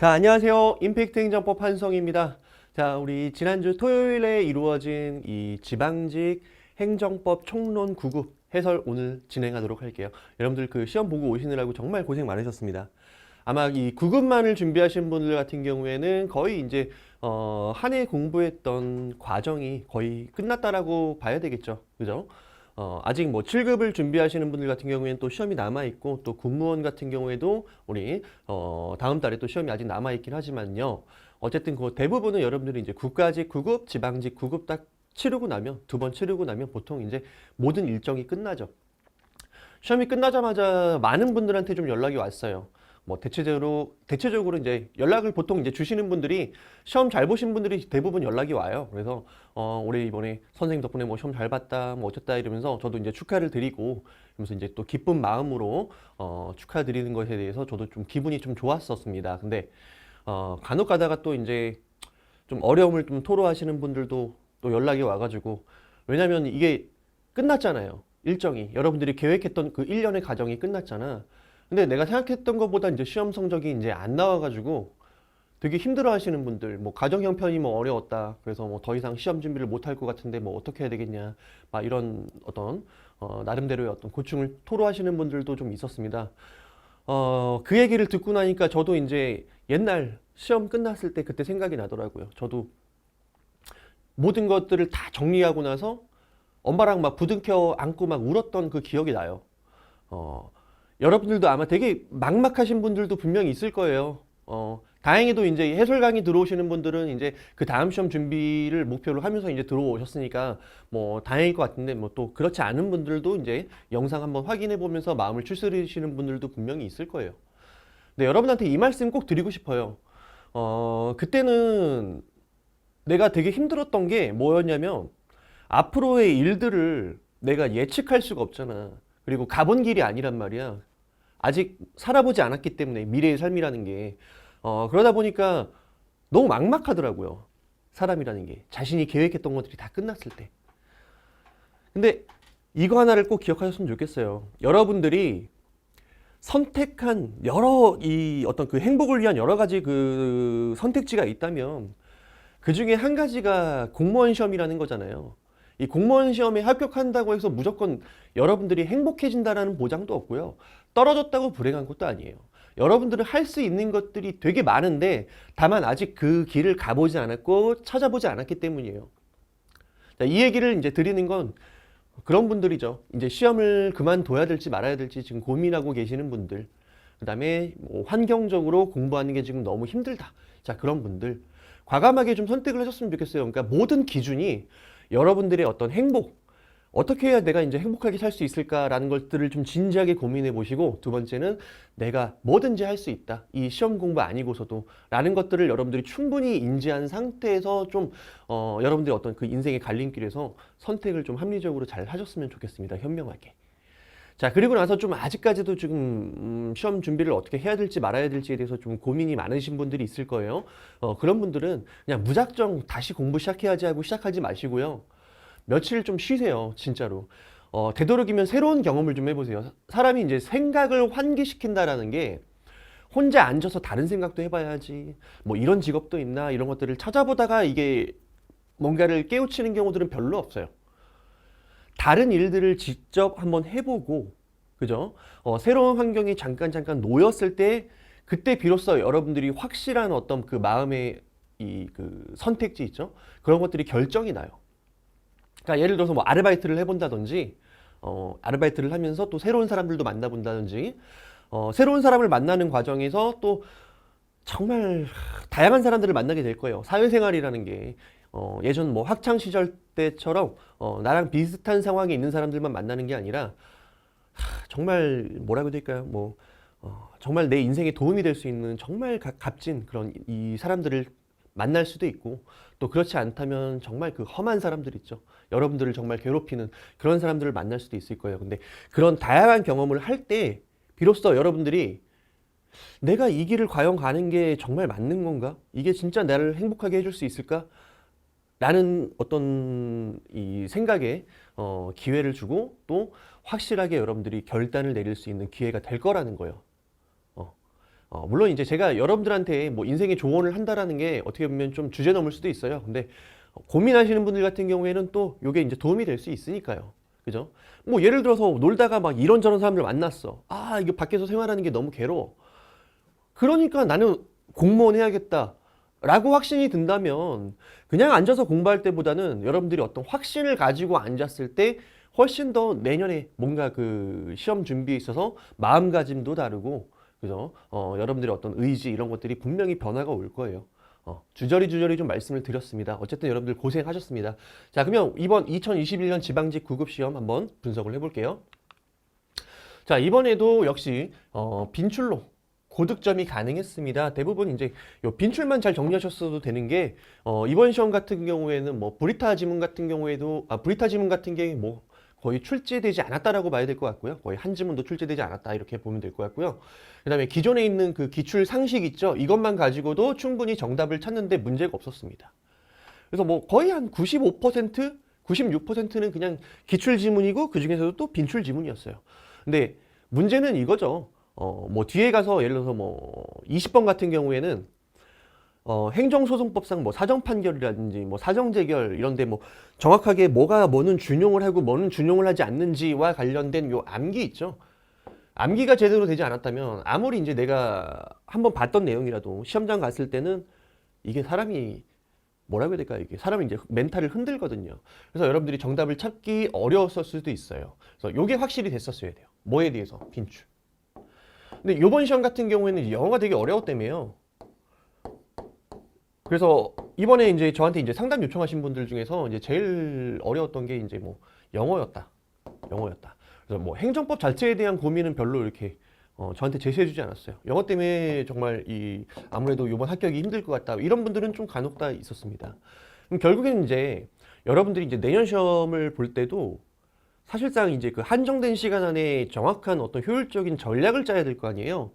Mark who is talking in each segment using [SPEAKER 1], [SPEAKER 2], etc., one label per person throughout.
[SPEAKER 1] 자, 안녕하세요. 임팩트 행정법 한성입니다. 자, 우리 지난주 토요일에 이루어진 이 지방직 행정법 총론 9급 해설 오늘 진행하도록 할게요. 여러분들 그 시험 보고 오시느라고 정말 고생 많으셨습니다. 아마 이 9급만을 준비하신 분들 같은 경우에는 거의 이제 한 해 공부했던 과정이 거의 끝났다라고 봐야 되겠죠. 그죠? 아직 뭐 7급을 준비하시는 분들 같은 경우에는 또 시험이 남아있고, 또 군무원 같은 경우에도 우리 다음 달에 또 시험이 아직 남아있긴 하지만요. 어쨌든 그 대부분은 여러분들이 이제 국가직 9급, 지방직 9급 딱 치르고 나면, 두 번 치르고 나면 보통 이제 모든 일정이 끝나죠. 시험이 끝나자마자 많은 분들한테 좀 연락이 왔어요. 뭐 대체적으로 이제 연락을 보통 이제 주시는 분들이 시험 잘 보신 분들이 대부분 연락이 와요. 그래서 올해 이번에 선생님 덕분에 뭐 시험 잘 봤다, 뭐 어쨌다 이러면서 저도 이제 축하를 드리고, 그러면서 이제 또 기쁜 마음으로 축하드리는 것에 대해서 저도 좀 기분이 좀 좋았었습니다. 근데 간혹 가다가 또 이제 좀 어려움을 좀 토로하시는 분들도 또 연락이 와가지고, 왜냐면 이게 끝났잖아요. 일정이. 여러분들이 계획했던 그 1년의 과정이 끝났잖아. 근데 내가 생각했던 것보다 이제 시험 성적이 이제 안 나와가지고 되게 힘들어 하시는 분들, 뭐 가정 형편이 뭐 어려웠다, 그래서 뭐 더 이상 시험 준비를 못 할 것 같은데 뭐 어떻게 해야 되겠냐, 막 이런 어떤 나름대로의 어떤 고충을 토로하시는 분들도 좀 있었습니다. 그 얘기를 듣고 나니까 저도 이제 옛날 시험 끝났을 때 그때 생각이 나더라고요. 저도 모든 것들을 다 정리하고 나서 엄마랑 막 부둥켜 안고 막 울었던 그 기억이 나요. 어, 여러분들도 아마 되게 막막하신 분들도 분명히 있을 거예요. 다행히도 이제 해설 강의 들어오시는 분들은 이제 그 다음 시험 준비를 목표로 하면서 이제 들어오셨으니까 뭐 다행일 것 같은데, 뭐 또 그렇지 않은 분들도 이제 영상 한번 확인해 보면서 마음을 추스리시는 분들도 분명히 있을 거예요. 근데 여러분한테 이 말씀 꼭 드리고 싶어요. 그때는 내가 되게 힘들었던 게 뭐였냐면, 앞으로의 일들을 내가 예측할 수가 없잖아. 그리고 가본 길이 아니란 말이야. 아직 살아보지 않았기 때문에, 미래의 삶이라는 게. 그러다 보니까 너무 막막하더라고요. 사람이라는 게. 자신이 계획했던 것들이 다 끝났을 때. 근데 이거 하나를 꼭 기억하셨으면 좋겠어요. 여러분들이 선택한 여러 이 어떤 그 행복을 위한 여러 가지 그 선택지가 있다면, 그 중에 한 가지가 공무원 시험이라는 거잖아요. 이 공무원 시험에 합격한다고 해서 무조건 여러분들이 행복해진다라는 보장도 없고요. 떨어졌다고 불행한 것도 아니에요. 여러분들은 할 수 있는 것들이 되게 많은데, 다만 아직 그 길을 가보지 않았고 찾아보지 않았기 때문이에요. 자, 이 얘기를 이제 드리는 건 그런 분들이죠. 이제 시험을 그만둬야 될지 말아야 될지 지금 고민하고 계시는 분들. 그다음에 뭐 환경적으로 공부하는 게 지금 너무 힘들다. 자, 그런 분들. 과감하게 좀 선택을 하셨으면 좋겠어요. 그러니까 모든 기준이 여러분들의 어떤 행복, 어떻게 해야 내가 이제 행복하게 살 수 있을까라는 것들을 좀 진지하게 고민해 보시고, 두 번째는 내가 뭐든지 할 수 있다, 이 시험 공부 아니고서도 라는 것들을 여러분들이 충분히 인지한 상태에서 좀 여러분들의 어떤 그 인생의 갈림길에서 선택을 좀 합리적으로 잘 하셨으면 좋겠습니다. 현명하게. 자, 그리고 나서 좀 아직까지도 지금 시험 준비를 어떻게 해야 될지 말아야 될지에 대해서 좀 고민이 많으신 분들이 있을 거예요. 그런 분들은 그냥 무작정 다시 공부 시작해야지 하고 시작하지 마시고요. 며칠 좀 쉬세요, 진짜로. 되도록이면 새로운 경험을 좀 해보세요. 사람이 이제 생각을 환기시킨다라는 게, 혼자 앉아서 다른 생각도 해봐야지, 뭐 이런 직업도 있나, 이런 것들을 찾아보다가 이게 뭔가를 깨우치는 경우들은 별로 없어요. 다른 일들을 직접 한번 해보고, 그죠? 새로운 환경이 잠깐 놓였을 때, 그때 비로소 여러분들이 확실한 어떤 그 마음의 이 그 선택지 있죠? 그런 것들이 결정이 나요. 그러니까 예를 들어서 뭐 아르바이트를 해본다든지, 아르바이트를 하면서 또 새로운 사람들도 만나본다든지, 새로운 사람을 만나는 과정에서 또 정말 다양한 사람들을 만나게 될 거예요. 사회생활이라는 게 예전 뭐 학창 시절 때처럼 나랑 비슷한 상황에 있는 사람들만 만나는 게 아니라, 정말 뭐라고 해야 될까요? 뭐 정말 내 인생에 도움이 될 수 있는 정말 값진 그런 이 사람들을 만날 수도 있고, 또 그렇지 않다면 정말 그 험한 사람들 있죠. 여러분들을 정말 괴롭히는 그런 사람들을 만날 수도 있을 거예요. 근데 그런 다양한 경험을 할 때 비로소 여러분들이 내가 이 길을 과연 가는 게 정말 맞는 건가? 이게 진짜 나를 행복하게 해줄 수 있을까? 라는 어떤 이 생각에 기회를 주고, 또 확실하게 여러분들이 결단을 내릴 수 있는 기회가 될 거라는 거예요. 물론 이제 제가 여러분들한테 뭐 인생의 조언을 한다라는 게 어떻게 보면 좀 주제 넘을 수도 있어요. 근데 고민하시는 분들 같은 경우에는 또 이게 이제 도움이 될 수 있으니까요. 그죠? 뭐 예를 들어서 놀다가 막 이런저런 사람들 만났어. 아, 이거 밖에서 생활하는 게 너무 괴로워. 그러니까 나는 공무원 해야겠다. 라고 확신이 든다면 그냥 앉아서 공부할 때보다는 여러분들이 어떤 확신을 가지고 앉았을 때 훨씬 더 내년에 뭔가 그 시험 준비에 있어서 마음가짐도 다르고, 그죠? 여러분들의 어떤 의지 이런 것들이 분명히 변화가 올 거예요. 주저리 좀 말씀을 드렸습니다. 어쨌든 여러분들 고생하셨습니다. 자, 그러면 이번 2021년 지방직 9급 시험 한번 분석을 해볼게요. 자, 이번에도 역시 빈출로 고득점이 가능했습니다. 대부분 이제 요 빈출만 잘 정리하셨어도 되는 게 이번 시험 같은 경우에는 뭐 브리타 지문 같은 경우에도 브리타 지문 같은 게 뭐 거의 출제되지 않았다라고 봐야 될 것 같고요. 거의 한 지문도 출제되지 않았다 이렇게 보면 될 것 같고요. 그다음에 기존에 있는 그 기출 상식 있죠. 이것만 가지고도 충분히 정답을 찾는데 문제가 없었습니다. 그래서 뭐 거의 한 95%, 96%는 그냥 기출 지문이고 그 중에서도 또 빈출 지문이었어요. 근데 문제는 이거죠. 뭐 뒤에 가서 예를 들어서 뭐 20번 같은 경우에는 행정소송법상 뭐 사정판결이라든지 뭐 사정재결 이런데 뭐 정확하게 뭐는 준용을 하고 뭐는 준용을 하지 않는지와 관련된 요 암기 있죠. 암기가 제대로 되지 않았다면 아무리 이제 내가 한번 봤던 내용이라도 시험장 갔을 때는 이게 사람이 뭐라고 해야 될까요? 이게 사람이 이제 멘탈을 흔들거든요. 그래서 여러분들이 정답을 찾기 어려웠을 수도 있어요. 그래서 요게 확실히 됐었어야 돼요. 뭐에 대해서? 빈출. 근데 요번 시험 같은 경우에는 영어가 되게 어려웠다며요. 그래서 이번에 이제 저한테 이제 상담 요청하신 분들 중에서 이제 제일 어려웠던 게 이제 뭐 영어였다. 그래서 뭐 행정법 자체에 대한 고민은 별로 이렇게 저한테 제시해주지 않았어요. 영어 때문에 정말 아무래도 이번 합격이 힘들 것 같다. 이런 분들은 좀 간혹 다 있었습니다. 그럼 결국에는 이제 여러분들이 이제 내년 시험을 볼 때도 사실상 이제 그 한정된 시간 안에 정확한 어떤 효율적인 전략을 짜야 될 거 아니에요.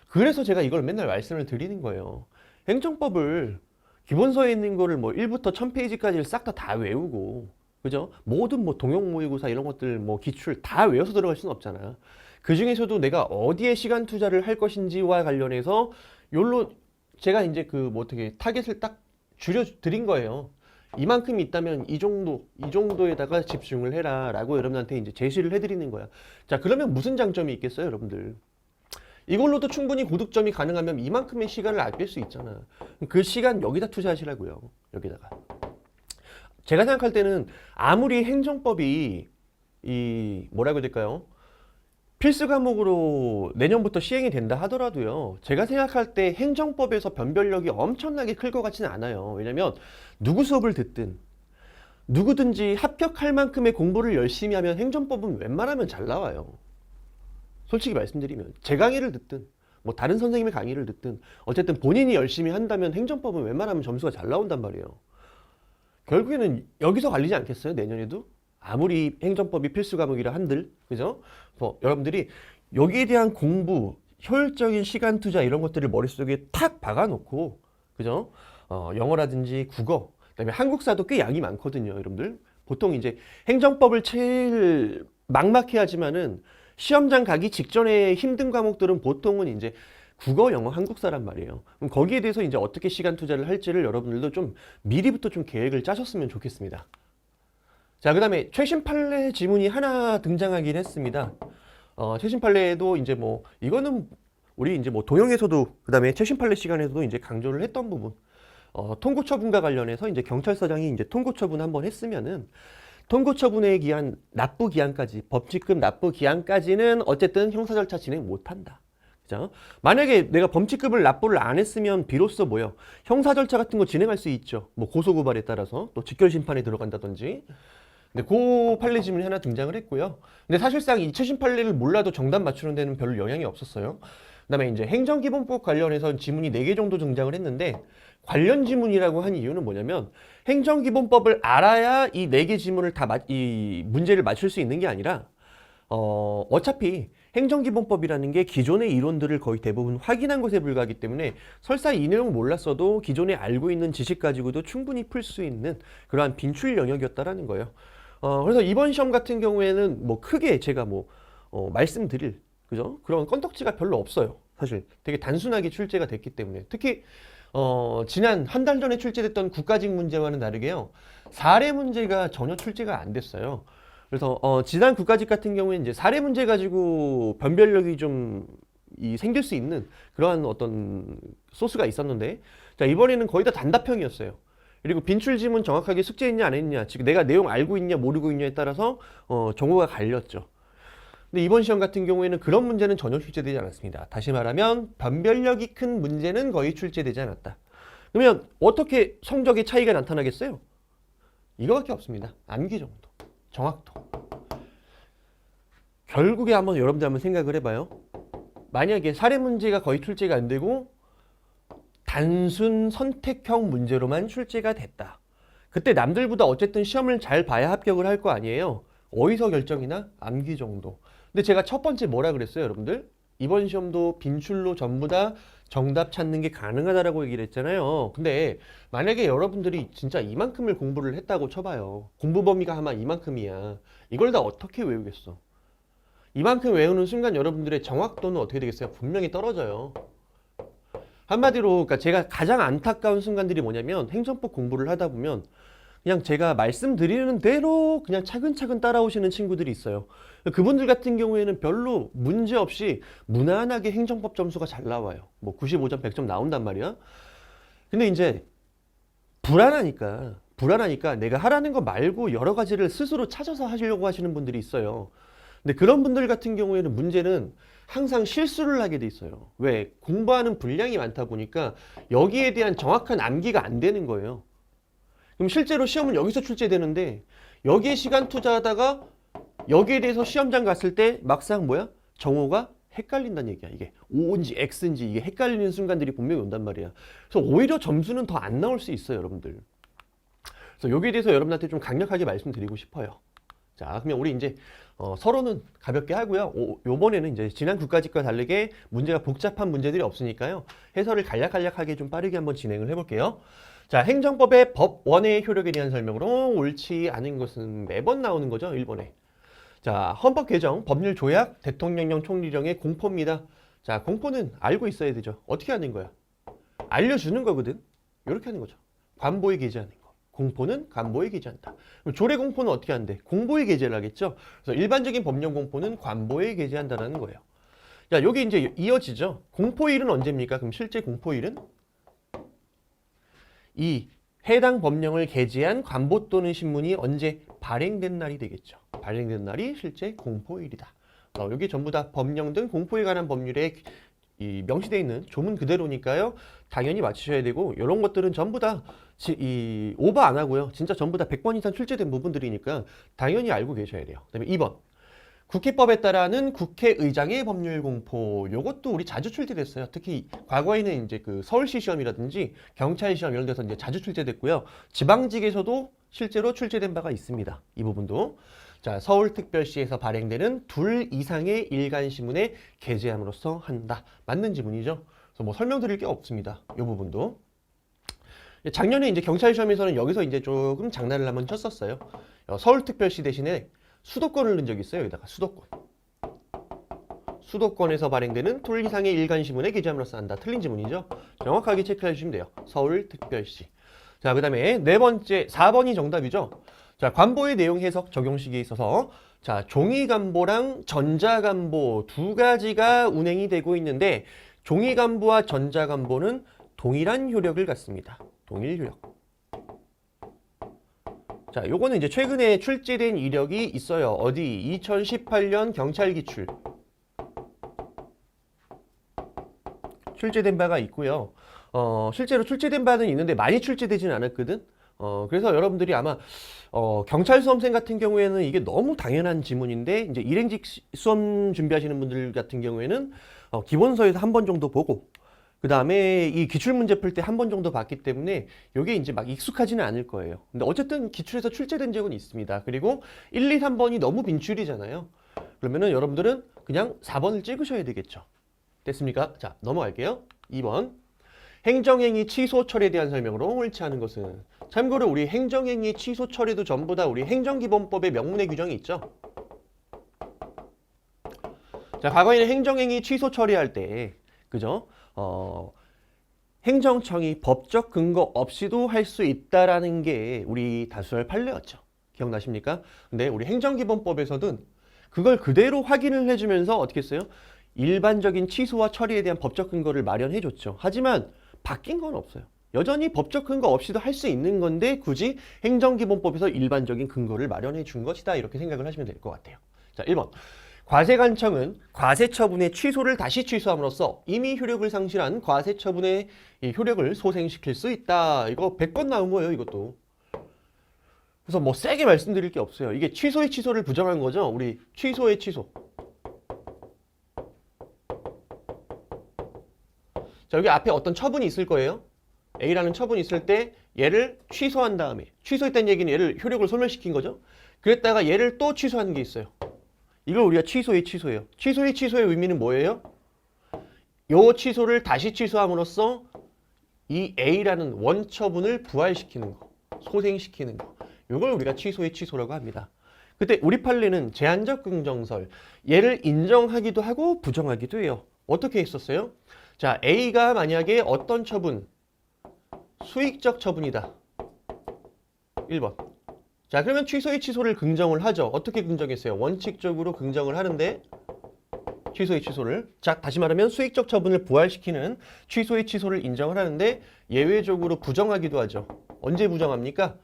[SPEAKER 1] 그래서 제가 이걸 맨날 말씀을 드리는 거예요. 행정법을 기본서에 있는 거를 뭐 1부터 1000페이지까지를 싹 다 외우고, 그죠? 모든 뭐 동형 모의고사 이런 것들 뭐 기출 다 외워서 들어갈 수는 없잖아. 그 중에서도 내가 어디에 시간 투자를 할 것인지와 관련해서 요로 제가 이제 그 뭐 어떻게 타겟을 딱 줄여 드린 거예요. 이만큼 있다면 이 정도에다가 집중을 해라 라고 여러분한테 이제 제시를 해드리는 거야. 자, 그러면 무슨 장점이 있겠어요, 여러분들? 이걸로도 충분히 고득점이 가능하면 이만큼의 시간을 아낄 수 있잖아. 그 시간 여기다 투자하시라고요. 여기다가. 제가 생각할 때는 아무리 행정법이 뭐라고 해야 될까요? 필수 과목으로 내년부터 시행이 된다 하더라도요. 제가 생각할 때 행정법에서 변별력이 엄청나게 클 것 같지는 않아요. 왜냐면 누구 수업을 듣든 누구든지 합격할 만큼의 공부를 열심히 하면 행정법은 웬만하면 잘 나와요. 솔직히 말씀드리면 제 강의를 듣든 뭐 다른 선생님의 강의를 듣든 어쨌든 본인이 열심히 한다면 행정법은 웬만하면 점수가 잘 나온단 말이에요. 결국에는 여기서 갈리지 않겠어요? 내년에도? 아무리 행정법이 필수 과목이라 한들, 그죠? 여러분들이 여기에 대한 공부, 효율적인 시간 투자 이런 것들을 머릿속에 탁 박아놓고, 그죠? 영어라든지 국어, 그다음에 한국사도 꽤 양이 많거든요, 여러분들. 보통 이제 행정법을 제일 막막해 하지만은 시험장 가기 직전에 힘든 과목들은 보통은 이제 국어, 영어, 한국사란 말이에요. 그럼 거기에 대해서 이제 어떻게 시간 투자를 할지를 여러분들도 좀 미리부터 좀 계획을 짜셨으면 좋겠습니다. 자, 그 다음에 최신 판례 지문이 하나 등장하긴 했습니다. 최신 판례도 이제 뭐, 이거는 우리 이제 뭐 도형에서도, 그 다음에 최신 판례 시간에서도 이제 강조를 했던 부분. 통고 처분과 관련해서 이제 경찰서장이 이제 통고 처분 한번 했으면은, 통고 처분의 기한, 납부 기한까지, 범칙금 납부 기한까지는 어쨌든 형사 절차 진행 못 한다. 그죠? 만약에 내가 범칙금을 납부를 안 했으면 비로소 뭐요? 형사 절차 같은 거 진행할 수 있죠. 뭐 고소고발에 따라서 또 직결 심판에 들어간다든지. 근데 그 판례 지문이 하나 등장을 했고요. 근데 사실상 이 최신 판례를 몰라도 정답 맞추는 데는 별로 영향이 없었어요. 그다음에 이제 행정기본법 관련해서 지문이 4개 정도 등장을 했는데 관련 지문이라고 한 이유는 뭐냐면 행정기본법을 알아야 이 4개 지문을 이 문제를 맞출 수 있는 게 아니라 어차피 행정기본법이라는 게 기존의 이론들을 거의 대부분 확인한 것에 불과하기 때문에 설사 이 내용 몰랐어도 기존에 알고 있는 지식 가지고도 충분히 풀 수 있는 그러한 빈출 영역이었다라는 거예요. 그래서 이번 시험 같은 경우에는 뭐 크게 제가 뭐 말씀드릴 그죠? 그런 건덕지가 별로 없어요. 사실 되게 단순하게 출제가 됐기 때문에 특히 지난 한 달 전에 출제됐던 국가직 문제와는 다르게요. 사례 문제가 전혀 출제가 안 됐어요. 그래서 지난 국가직 같은 경우에는 이제 사례 문제 가지고 변별력이 좀 생길 수 있는 그러한 어떤 소스가 있었는데 자 이번에는 거의 다 단답형이었어요. 그리고 빈출 지문 정확하게 숙제했냐 안 했냐 즉 내가 내용 알고 있냐 모르고 있냐에 따라서 정보가 갈렸죠. 근데 이번 시험 같은 경우에는 그런 문제는 전혀 출제되지 않았습니다. 다시 말하면 변별력이 큰 문제는 거의 출제되지 않았다. 그러면 어떻게 성적의 차이가 나타나겠어요? 이거밖에 없습니다. 암기 정도, 정확도. 결국에 여러분들 한번 생각을 해봐요. 만약에 사례 문제가 거의 출제가 안 되고 단순 선택형 문제로만 출제가 됐다. 그때 남들보다 어쨌든 시험을 잘 봐야 합격을 할 거 아니에요. 어디서 결정이나? 암기 정도. 근데 제가 첫 번째 뭐라 그랬어요, 여러분들? 이번 시험도 빈출로 전부 다 정답 찾는 게 가능하다라고 얘기를 했잖아요. 근데 만약에 여러분들이 진짜 이만큼을 공부를 했다고 쳐봐요. 공부 범위가 아마 이만큼이야. 이걸 다 어떻게 외우겠어? 이만큼 외우는 순간 여러분들의 정확도는 어떻게 되겠어요? 분명히 떨어져요. 한마디로 그러니까 제가 가장 안타까운 순간들이 뭐냐면 행정법 공부를 하다 보면 그냥 제가 말씀드리는 대로 그냥 차근차근 따라오시는 친구들이 있어요. 그분들 같은 경우에는 별로 문제 없이 무난하게 행정법 점수가 잘 나와요. 뭐 95점, 100점 나온단 말이야. 근데 이제 불안하니까 내가 하라는 거 말고 여러 가지를 스스로 찾아서 하시려고 하시는 분들이 있어요. 근데 그런 분들 같은 경우에는 문제는 항상 실수를 하게 돼 있어요. 왜? 공부하는 분량이 많다 보니까 여기에 대한 정확한 암기가 안 되는 거예요. 그럼 실제로 시험은 여기서 출제되는데 여기에 시간 투자하다가 여기에 대해서 시험장 갔을 때 막상 정오가 헷갈린다는 얘기야. 이게 O인지 X인지 이게 헷갈리는 순간들이 분명히 온단 말이야. 그래서 오히려 점수는 더 안 나올 수 있어요, 여러분들. 그래서 여기에 대해서 여러분한테 좀 강력하게 말씀드리고 싶어요. 자, 그러면 우리 이제 서로는 가볍게 하고요. 요번에는 이제 지난 국가직과 다르게 문제가 복잡한 문제들이 없으니까요. 해설을 간략간략하게 좀 빠르게 한번 진행을 해볼게요. 자, 행정법의 법원의 효력에 대한 설명으로 옳지 않은 것은 매번 나오는 거죠. 1번에. 자, 헌법 개정, 법률 조약, 대통령령, 총리령의 공포입니다. 자, 공포는 알고 있어야 되죠. 어떻게 하는 거야? 알려주는 거거든. 이렇게 하는 거죠. 관보에 게재하는 거. 공포는 관보에 게재한다. 그럼 조례 공포는 어떻게 한대? 공보에 게재를 하겠죠. 그래서 일반적인 법령 공포는 관보에 게재한다는 거예요. 자, 여기 이제 이어지죠. 공포일은 언제입니까? 그럼 실제 공포일은 이 해당 법령을 게재한 관보 또는 신문이 언제 발행된 날이 되겠죠. 발행된 날이 실제 공포일이다. 여기 전부 다 법령 등 공포에 관한 법률에 명시되어 있는 조문 그대로니까요. 당연히 맞추셔야 되고 이런 것들은 전부 다 오버 안 하고요. 진짜 전부 다 100번 이상 출제된 부분들이니까 당연히 알고 계셔야 돼요. 그다음에 2번. 국회법에 따라는 국회의장의 법률 공포. 요것도 우리 자주 출제됐어요. 특히 과거에는 이제 그 서울시 시험이라든지 경찰 시험 이런 데서 이제 자주 출제됐고요. 지방직에서도 실제로 출제된 바가 있습니다. 이 부분도. 자, 서울특별시에서 발행되는 2 이상의 일간신문에 게재함으로써 한다. 맞는 지문이죠. 그래서 뭐 설명드릴 게 없습니다. 이 부분도. 작년에 이제 경찰 시험에서는 여기서 이제 조금 장난을 한번 쳤었어요. 서울특별시 대신에 수도권을 넣은 적이 있어요. 여기다가 수도권. 수도권에서 발행되는 2 이상의 일간신문에 게재함으로써 한다. 틀린 지문이죠. 정확하게 체크해 주시면 돼요. 서울특별시. 자, 그 다음에 4번이 정답이죠. 자, 관보의 내용 해석 적용식에 있어서 자, 종이관보랑 전자관보 두 가지가 운행이 되고 있는데 종이관보와 전자관보는 동일한 효력을 갖습니다. 동일 효력. 자, 요거는 이제 최근에 출제된 이력이 있어요. 어디? 2018년 경찰기출. 출제된 바가 있고요. 실제로 출제된 바는 있는데 많이 출제되진 않았거든. 그래서 여러분들이 아마 경찰 수험생 같은 경우에는 이게 너무 당연한 지문인데 이제 일행직 수험 준비하시는 분들 같은 경우에는 기본서에서 한 번 정도 보고 그 다음에 이 기출문제 풀 때 한 번 정도 봤기 때문에 이게 이제 막 익숙하지는 않을 거예요. 근데 어쨌든 기출에서 출제된 적은 있습니다. 그리고 1, 2, 3번이 너무 빈출이잖아요. 그러면은 여러분들은 그냥 4번을 찍으셔야 되겠죠. 됐습니까? 자, 넘어갈게요. 2번. 행정행위 취소 처리에 대한 설명으로 옳지 않은 것은 참고로 우리 행정행위 취소 처리도 전부 다 우리 행정기본법의 명문의 규정이 있죠. 자, 과거에는 행정행위 취소 처리할 때 그죠? 행정청이 법적 근거 없이도 할 수 있다라는 게 우리 다수열 판례였죠. 기억나십니까? 근데 우리 행정기본법에서는 그걸 그대로 확인을 해주면서 어떻게 했어요? 일반적인 취소와 처리에 대한 법적 근거를 마련해줬죠. 하지만 바뀐 건 없어요. 여전히 법적 근거 없이도 할 수 있는 건데 굳이 행정기본법에서 일반적인 근거를 마련해 준 것이다. 이렇게 생각을 하시면 될 것 같아요. 자, 1번. 과세관청은 과세처분의 취소를 다시 취소함으로써 이미 효력을 상실한 과세처분의 이 효력을 소생시킬 수 있다. 이거 100번 나온 거예요, 이것도. 그래서 뭐 세게 말씀드릴 게 없어요. 이게 취소의 취소를 부정한 거죠. 우리 취소의 취소. 자, 여기 앞에 어떤 처분이 있을 거예요. A라는 처분이 있을 때 얘를 취소한 다음에 취소했다는 얘기는 얘를 효력을 소멸시킨 거죠. 그랬다가 얘를 또 취소하는 게 있어요. 이걸 우리가 취소의 취소예요. 취소의 취소의 의미는 뭐예요? 요 취소를 다시 취소함으로써 이 A라는 원처분을 부활시키는 거, 소생시키는 거. 이걸 우리가 취소의 취소라고 합니다. 그때 우리 판례는 제한적 긍정설, 얘를 인정하기도 하고 부정하기도 해요. 어떻게 했었어요? 자, A가 만약에 어떤 처분, 수익적 처분이다. 1번. 자, 그러면 취소의 취소를 긍정을 하죠. 어떻게 긍정했어요? 원칙적으로 긍정을 하는데 취소의 취소를. 자, 다시 말하면 수익적 처분을 부활시키는 취소의 취소를 인정을 하는데 예외적으로 부정하기도 하죠. 언제 부정합니까?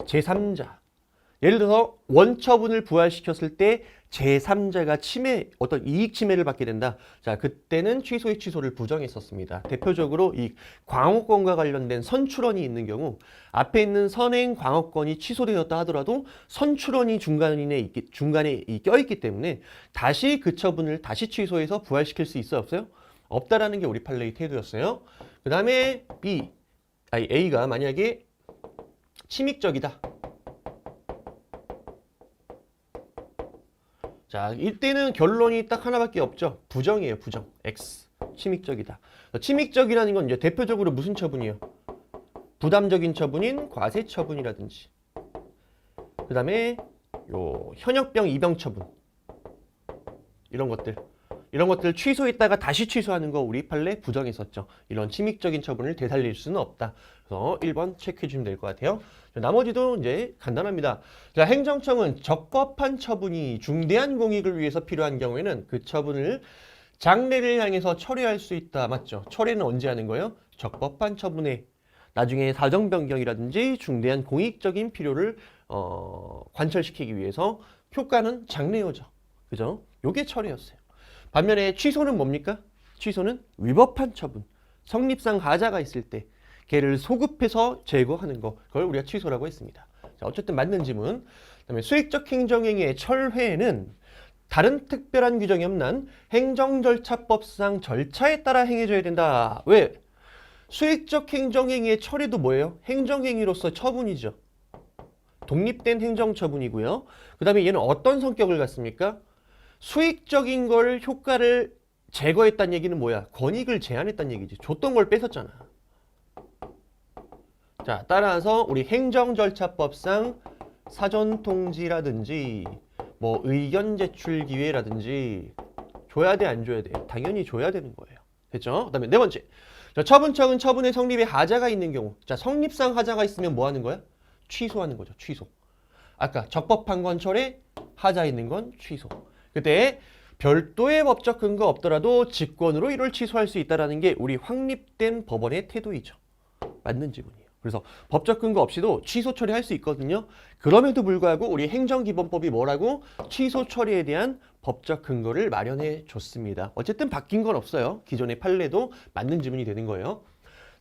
[SPEAKER 1] 제3자. 예를 들어서 원처분을 부활시켰을 때 제3자가 침해, 어떤 이익 침해를 받게 된다. 자, 그때는 취소의 취소를 부정했었습니다. 대표적으로 이 광호권과 관련된 선출원이 있는 경우 앞에 있는 선행 광호권이 취소되었다 하더라도 선출원이 중간에 껴있기 때문에 다시 그 처분을 다시 취소해서 부활시킬 수 있어요? 없어요? 없다라는 게 우리 판례의 태도였어요. 그 다음에 A가 만약에 침익적이다. 자, 이때는 결론이 딱 하나밖에 없죠. 부정이에요, 부정. X. 침익적이다. 침익적이라는 건 이제 대표적으로 무슨 처분이에요? 부담적인 처분인 과세 처분이라든지. 그 다음에 요 현역병 입영 처분. 이런 것들 취소했다가 다시 취소하는 거 우리 판례 부정했었죠. 이런 침익적인 처분을 되살릴 수는 없다. 그래서 1번 체크해 주시면 될 것 같아요. 나머지도 이제 간단합니다. 자, 행정청은 적법한 처분이 중대한 공익을 위해서 필요한 경우에는 그 처분을 장래를 향해서 철회할 수 있다. 맞죠? 철회는 언제 하는 거예요? 적법한 처분에 나중에 사정 변경이라든지 중대한 공익적인 필요를 관철시키기 위해서 효과는 장래여죠. 그죠? 요게 철회였어요. 반면에 취소는 뭡니까? 취소는 위법한 처분, 성립상 하자가 있을 때 걔를 소급해서 제거하는 거, 그걸 우리가 취소라고 했습니다. 자, 어쨌든 맞는 지문. 그다음에 수익적 행정행위의 철회는 다른 특별한 규정이 없는 행정절차법상 절차에 따라 행해져야 된다. 왜? 수익적 행정행위의 철회도 뭐예요? 행정행위로서 처분이죠. 독립된 행정처분이고요. 그 다음에 얘는 어떤 성격을 갖습니까? 수익적인 걸 효과를 제거했다는 얘기는 뭐야? 권익을 제한했다는 얘기지. 줬던 걸 뺏었잖아. 자, 따라서 우리 행정절차법상 사전통지라든지 뭐 의견 제출 기회라든지 줘야 돼, 안 줘야 돼? 당연히 줘야 되는 거예요. 됐죠? 그 다음에 네 번째. 자, 처분청은 처분의 성립에 하자가 있는 경우. 자, 성립상 하자가 있으면 뭐 하는 거야? 취소하는 거죠. 취소. 아까 적법한 건 철회, 하자 있는 건 취소. 그때 별도의 법적 근거 없더라도 직권으로 이를 취소할 수 있다는 게 우리 확립된 법원의 태도이죠. 맞는 지문이에요. 그래서 법적 근거 없이도 취소 처리할 수 있거든요. 그럼에도 불구하고 우리 행정기본법이 뭐라고? 취소 처리에 대한 법적 근거를 마련해 줬습니다. 어쨌든 바뀐 건 없어요. 기존의 판례도 맞는 지문이 되는 거예요.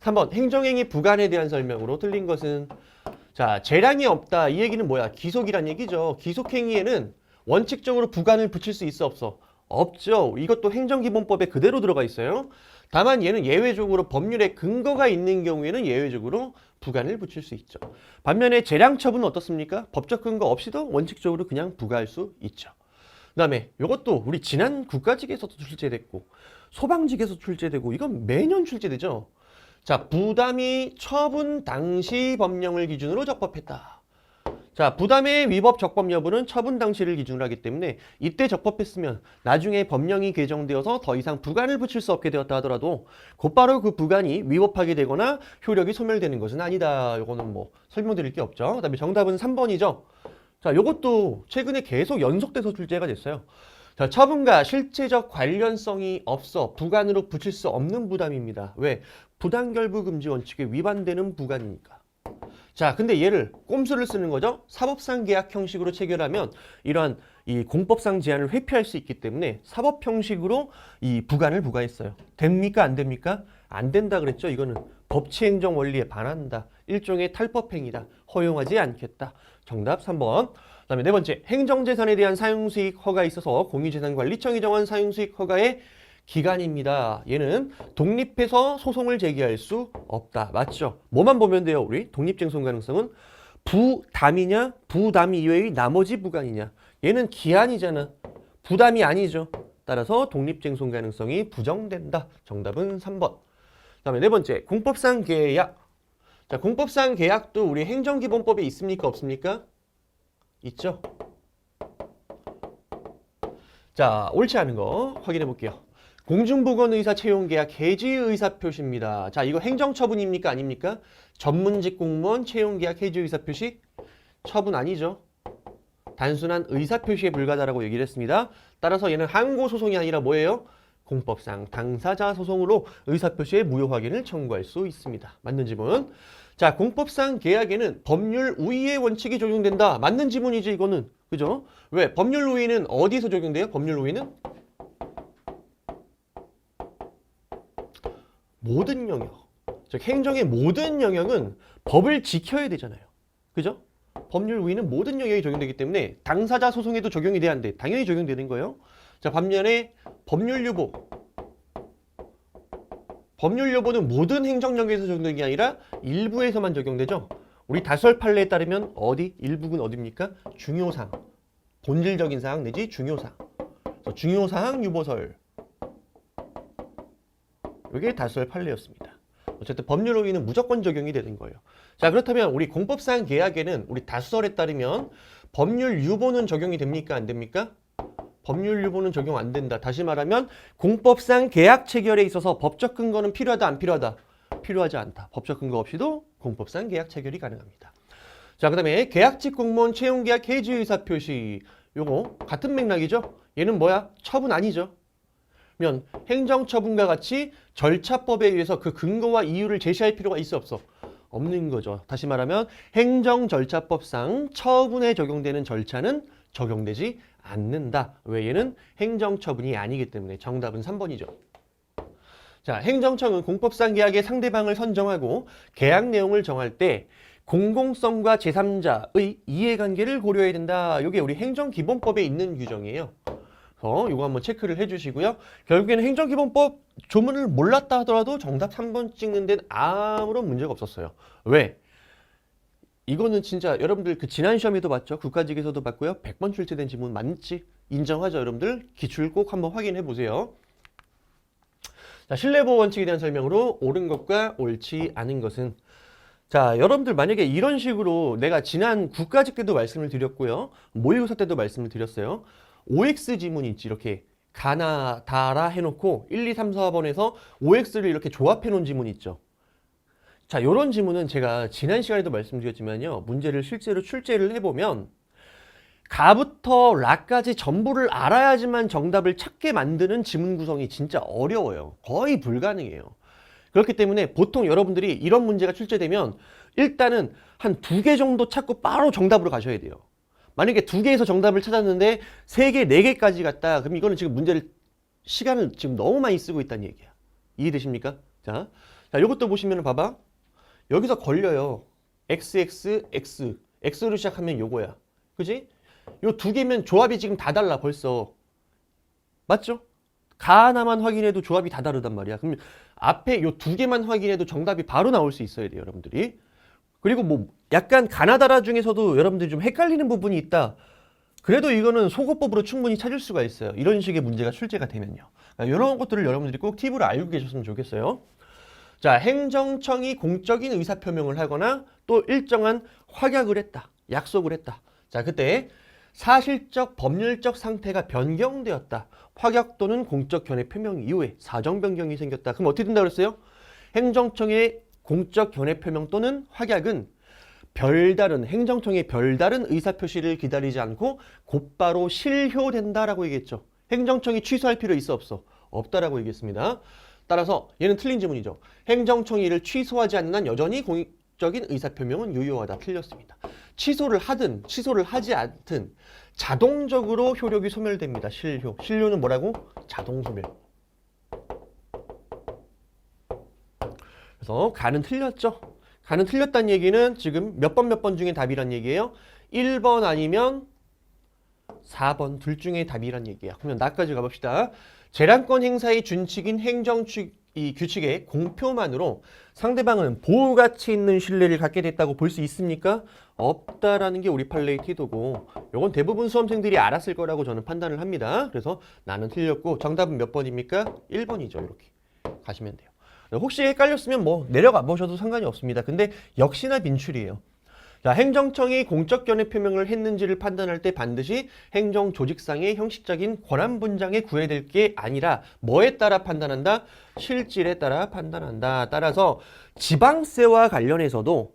[SPEAKER 1] 3번 행정행위 부관에 대한 설명으로 틀린 것은 자, 재량이 없다. 이 얘기는 뭐야? 기속이란 얘기죠. 기속행위에는 원칙적으로 부관을 붙일 수 있어 없어? 없죠. 이것도 행정기본법에 그대로 들어가 있어요. 다만 얘는 예외적으로 법률에 근거가 있는 경우에는 예외적으로 부관을 붙일 수 있죠. 반면에 재량처분은 어떻습니까? 법적 근거 없이도 원칙적으로 그냥 부과할 수 있죠. 그 다음에 이것도 우리 지난 국가직에서도 출제됐고 소방직에서 출제되고 이건 매년 출제되죠. 자, 부담이 처분 당시 법령을 기준으로 적법했다. 자, 부담의 위법 적법 여부는 처분 당시를 기준으로 하기 때문에 이때 적법했으면 나중에 법령이 개정되어서 더 이상 부관을 붙일 수 없게 되었다 하더라도 곧바로 그 부관이 위법하게 되거나 효력이 소멸되는 것은 아니다. 요거는 뭐 설명드릴 게 없죠. 그다음에 정답은 3번이죠. 자, 요것도 최근에 계속 연속돼서 출제가 됐어요. 자, 처분과 실체적 관련성이 없어 부관으로 붙일 수 없는 부담입니다. 왜? 부당결부금지 원칙에 위반되는 부관이니까. 자, 근데 얘를 꼼수를 쓰는 거죠. 사법상 계약 형식으로 체결하면 이러한 이 공법상 제한을 회피할 수 있기 때문에 사법 형식으로 이 부관을 부과했어요. 됩니까? 안 됩니까? 안 된다 그랬죠. 이거는 법치행정 원리에 반한다. 일종의 탈법행위다. 허용하지 않겠다. 정답 3번. 그다음에 네 번째, 행정재산에 대한 사용수익 허가에 있어서 공유재산관리청이 정한 사용수익 허가의 기간입니다. 얘는 독립해서 소송을 제기할 수 없다. 맞죠? 뭐만 보면 돼요, 우리? 독립쟁송 가능성은 부담이냐, 부담 이외의 나머지 부관이냐. 얘는 기한이잖아. 부담이 아니죠. 따라서 독립쟁송 가능성이 부정된다. 정답은 3번. 그다음에 네 번째, 공법상 계약. 자, 공법상 계약도 우리 행정기본법에 있습니까? 없습니까? 있죠? 자, 옳지 않은 거 확인해 볼게요. 공중보건의사 채용계약 해지 의사표시입니다. 자, 이거 행정처분입니까? 아닙니까? 전문직 공무원 채용계약 해지 의사표시 처분 아니죠. 단순한 의사표시에 불과하다라고 얘기를 했습니다. 따라서 얘는 항고소송이 아니라 뭐예요? 공법상 당사자 소송으로 의사표시의 무효 확인을 청구할 수 있습니다. 맞는 지문. 자, 공법상 계약에는 법률 우위의 원칙이 적용된다. 맞는 지문이지 이거는. 그죠? 왜? 법률 우위는 어디서 적용돼요? 법률 우위는? 모든 영역. 즉 행정의 모든 영역은 법을 지켜야 되잖아요. 그죠? 법률 우위는 모든 영역이 적용되기 때문에 당사자 소송에도 적용이 돼야 하는데 당연히 적용되는 거예요. 자, 반면에 법률 유보. 법률 유보는 모든 행정 영역에서 적용되는 게 아니라 일부에서만 적용되죠. 우리 다수설 판례에 따르면 어디? 일부는 어디입니까? 중요사항. 본질적인 사항 내지 중요사항. 중요사항 유보설. 이게 다수설 판례였습니다. 어쨌든 법률 우위는 무조건 적용이 되는 거예요. 자, 그렇다면 우리 공법상 계약에는 우리 다수설에 따르면 법률 유보는 적용이 됩니까? 안 됩니까? 법률 유보는 적용 안 된다. 다시 말하면 공법상 계약 체결에 있어서 법적 근거는 필요하다 안 필요하다? 필요하지 않다. 법적 근거 없이도 공법상 계약 체결이 가능합니다. 자, 그다음에 계약직 공무원 채용계약 해지 의사표시. 요거 같은 맥락이죠. 얘는 뭐야? 처분 아니죠. 면 행정처분과 같이 절차법에 의해서 그 근거와 이유를 제시할 필요가 있어 없어? 없는 거죠. 다시 말하면 행정절차법상 처분에 적용되는 절차는 적용되지 않는다. 왜? 얘는 행정처분이 아니기 때문에 정답은 3번이죠. 자, 행정청은 공법상 계약의 상대방을 선정하고 계약 내용을 정할 때 공공성과 제3자의 이해관계를 고려해야 된다. 이게 우리 행정기본법에 있는 규정이에요. 이거 한번 체크를 해주시고요. 결국에는 행정기본법 조문을 몰랐다 하더라도 정답 3번 찍는 데는 아무런 문제가 없었어요. 왜? 이거는 진짜 여러분들 그 지난 시험에도 봤죠? 국가직에서도 봤고요. 100번 출제된 지문 맞지? 인정하죠, 여러분들? 기출 꼭 한번 확인해 보세요. 자, 신뢰보호 원칙에 대한 설명으로 옳은 것과 옳지 않은 것은. 자, 여러분들 만약에 이런 식으로 내가 지난 국가직 때도 말씀을 드렸고요. 모의고사 때도 말씀을 드렸어요. OX 지문이 있지. 이렇게 가나, 다라 해놓고 1, 2, 3, 4번에서 OX를 이렇게 조합해 놓은 지문이 있죠. 자, 요런 지문은 제가 지난 시간에도 말씀드렸지만요. 문제를 실제로 출제를 해보면 가부터 라까지 전부를 알아야지만 정답을 찾게 만드는 지문 구성이 진짜 어려워요. 거의 불가능해요. 그렇기 때문에 보통 여러분들이 이런 문제가 출제되면 일단은 한 2개 정도 찾고 바로 정답으로 가셔야 돼요. 만약에 2개에서 정답을 찾았는데 3개, 4개까지 갔다. 그럼 이거는 지금 시간을 지금 너무 많이 쓰고 있다는 얘기야. 이해되십니까? 자, 이것도 보시면 봐봐. 여기서 걸려요. XX, X. X로 시작하면 요거야. 그지? 요 2개면 조합이 지금 다 달라 벌써. 맞죠? 가 하나만 확인해도 조합이 다 다르단 말이야. 그럼 앞에 요 2개만 확인해도 정답이 바로 나올 수 있어야 돼요, 여러분들이. 그리고 뭐 약간 가나다라 중에서도 여러분들이 좀 헷갈리는 부분이 있다. 그래도 이거는 소거법으로 충분히 찾을 수가 있어요. 이런 식의 문제가 출제가 되면요. 이런 것들을 여러분들이 꼭 팁으로 알고 계셨으면 좋겠어요. 자, 행정청이 공적인 의사표명을 하거나 또 일정한 확약을 했다. 약속을 했다. 자, 그때 사실적 법률적 상태가 변경되었다. 확약 또는 공적 견해 표명 이후에 사정 변경이 생겼다. 그럼 어떻게 된다고 그랬어요? 행정청의 공적 견해 표명 또는 확약은 행정청의 별다른 의사표시를 기다리지 않고 곧바로 실효된다라고 얘기했죠. 행정청이 취소할 필요 있어 없어? 없다라고 얘기했습니다. 따라서 얘는 틀린 지문이죠. 행정청이 이를 취소하지 않는 한 여전히 공적인 의사표명은 유효하다. 틀렸습니다. 취소를 하든 취소를 하지 않든 자동적으로 효력이 소멸됩니다. 실효. 실효는 뭐라고? 자동 소멸. 그래서 가는 틀렸죠. 가는 틀렸다는 얘기는 지금 몇 번 중에 답이란 얘기예요? 1번 아니면 4번 둘 중에 답이란 얘기야. 그러면 나까지 가봅시다. 재량권 행사의 준칙인 이 규칙의 공표만으로 상대방은 보호가치 있는 신뢰를 갖게 됐다고 볼 수 있습니까? 없다라는 게 우리 판례의 태도고, 이건 대부분 수험생들이 알았을 거라고 저는 판단을 합니다. 그래서 나는 틀렸고 정답은 몇 번입니까? 1번이죠. 이렇게 가시면 돼요. 혹시 헷갈렸으면 뭐 내려가 보셔도 상관이 없습니다. 근데 역시나 빈출이에요. 자, 행정청이 공적 견해 표명을 했는지를 판단할 때 반드시 행정 조직상의 형식적인 권한 분장에 구애될 게 아니라 뭐에 따라 판단한다? 실질에 따라 판단한다. 따라서 지방세와 관련해서도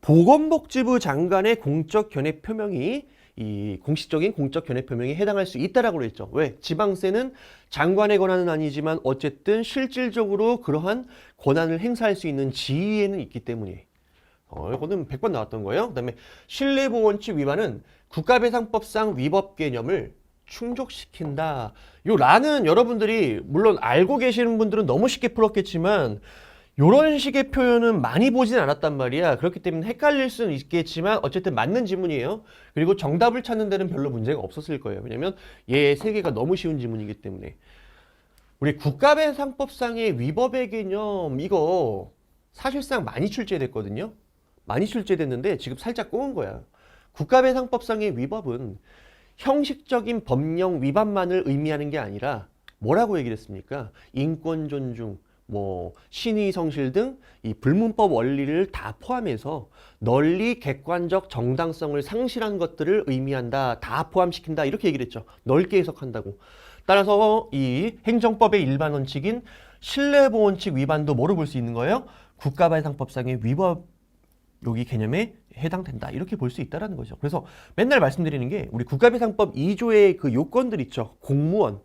[SPEAKER 1] 보건복지부 장관의 공적 견해 표명이 이 공식적인 공적 견해 표명에 해당할 수 있다라고 그랬죠. 왜? 지방세는 장관의 권한은 아니지만 어쨌든 실질적으로 그러한 권한을 행사할 수 있는 지위에는 있기 때문에. 이거는 100번 나왔던 거예요. 그다음에 신뢰보호원칙 위반은 국가배상법상 위법 개념을 충족시킨다. 요 라는 여러분들이 물론 알고 계시는 분들은 너무 쉽게 풀었겠지만 요런 식의 표현은 많이 보진 않았단 말이야. 그렇기 때문에 헷갈릴 수는 있겠지만 어쨌든 맞는 지문이에요. 그리고 정답을 찾는 데는 별로 문제가 없었을 거예요. 왜냐면 얘 세 개가 너무 쉬운 지문이기 때문에. 우리 국가배상법상의 위법의 개념 이거 사실상 많이 출제됐거든요. 많이 출제됐는데 지금 살짝 꼬은 거야. 국가배상법상의 위법은 형식적인 법령 위반만을 의미하는 게 아니라 뭐라고 얘기를 했습니까? 인권 존중, 뭐 신의 성실 등 이 불문법 원리를 다 포함해서 널리 객관적 정당성을 상실한 것들을 의미한다. 다 포함시킨다. 이렇게 얘기를 했죠. 넓게 해석한다고. 따라서 이 행정법의 일반 원칙인 신뢰보호원칙 위반도 뭐로 볼 수 있는 거예요? 국가배상법상의 위법 여기 개념에 해당된다. 이렇게 볼 수 있다는 거죠. 그래서 맨날 말씀드리는 게 우리 국가배상법 2조의 그 요건들 있죠. 공무원,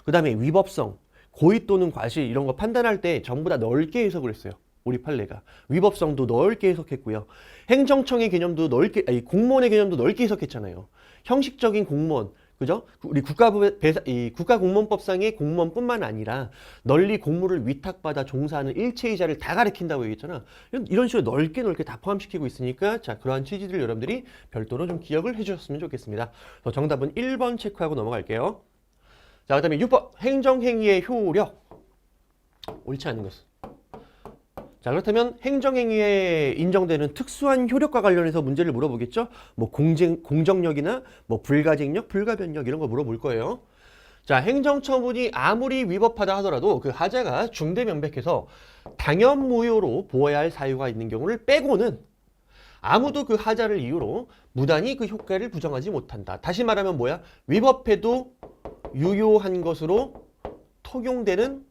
[SPEAKER 1] 그 다음에 위법성, 고의 또는 과실 이런 거 판단할 때 전부 다 넓게 해석을 했어요. 우리 판례가. 위법성도 넓게 해석했고요. 행정청의 개념도 넓게, 공무원의 개념도 넓게 해석했잖아요. 형식적인 공무원, 그죠? 우리 국가공무원법상의 공무원뿐만 아니라 널리 공무를 위탁받아 종사하는 일체의자를 다 가리킨다고 얘기했잖아. 이런 식으로 넓게 다 포함시키고 있으니까 자, 그러한 취지들 여러분들이 별도로 좀 기억을 해주셨으면 좋겠습니다. 정답은 1번 체크하고 넘어갈게요. 자, 그 다음에 6번 행정행위의 효력. 옳지 않은 것은. 자, 그렇다면 행정행위에 인정되는 특수한 효력과 관련해서 문제를 물어보겠죠. 뭐 공정력이나 뭐 불가증력, 불가변력 이런 거 물어볼 거예요. 자, 행정처분이 아무리 위법하다 하더라도 그 하자가 중대명백해서 당연무효로 보아야 할 사유가 있는 경우를 빼고는 아무도 그 하자를 이유로 무단히 그 효과를 부정하지 못한다. 다시 말하면 뭐야? 위법해도 유효한 것으로 통용되는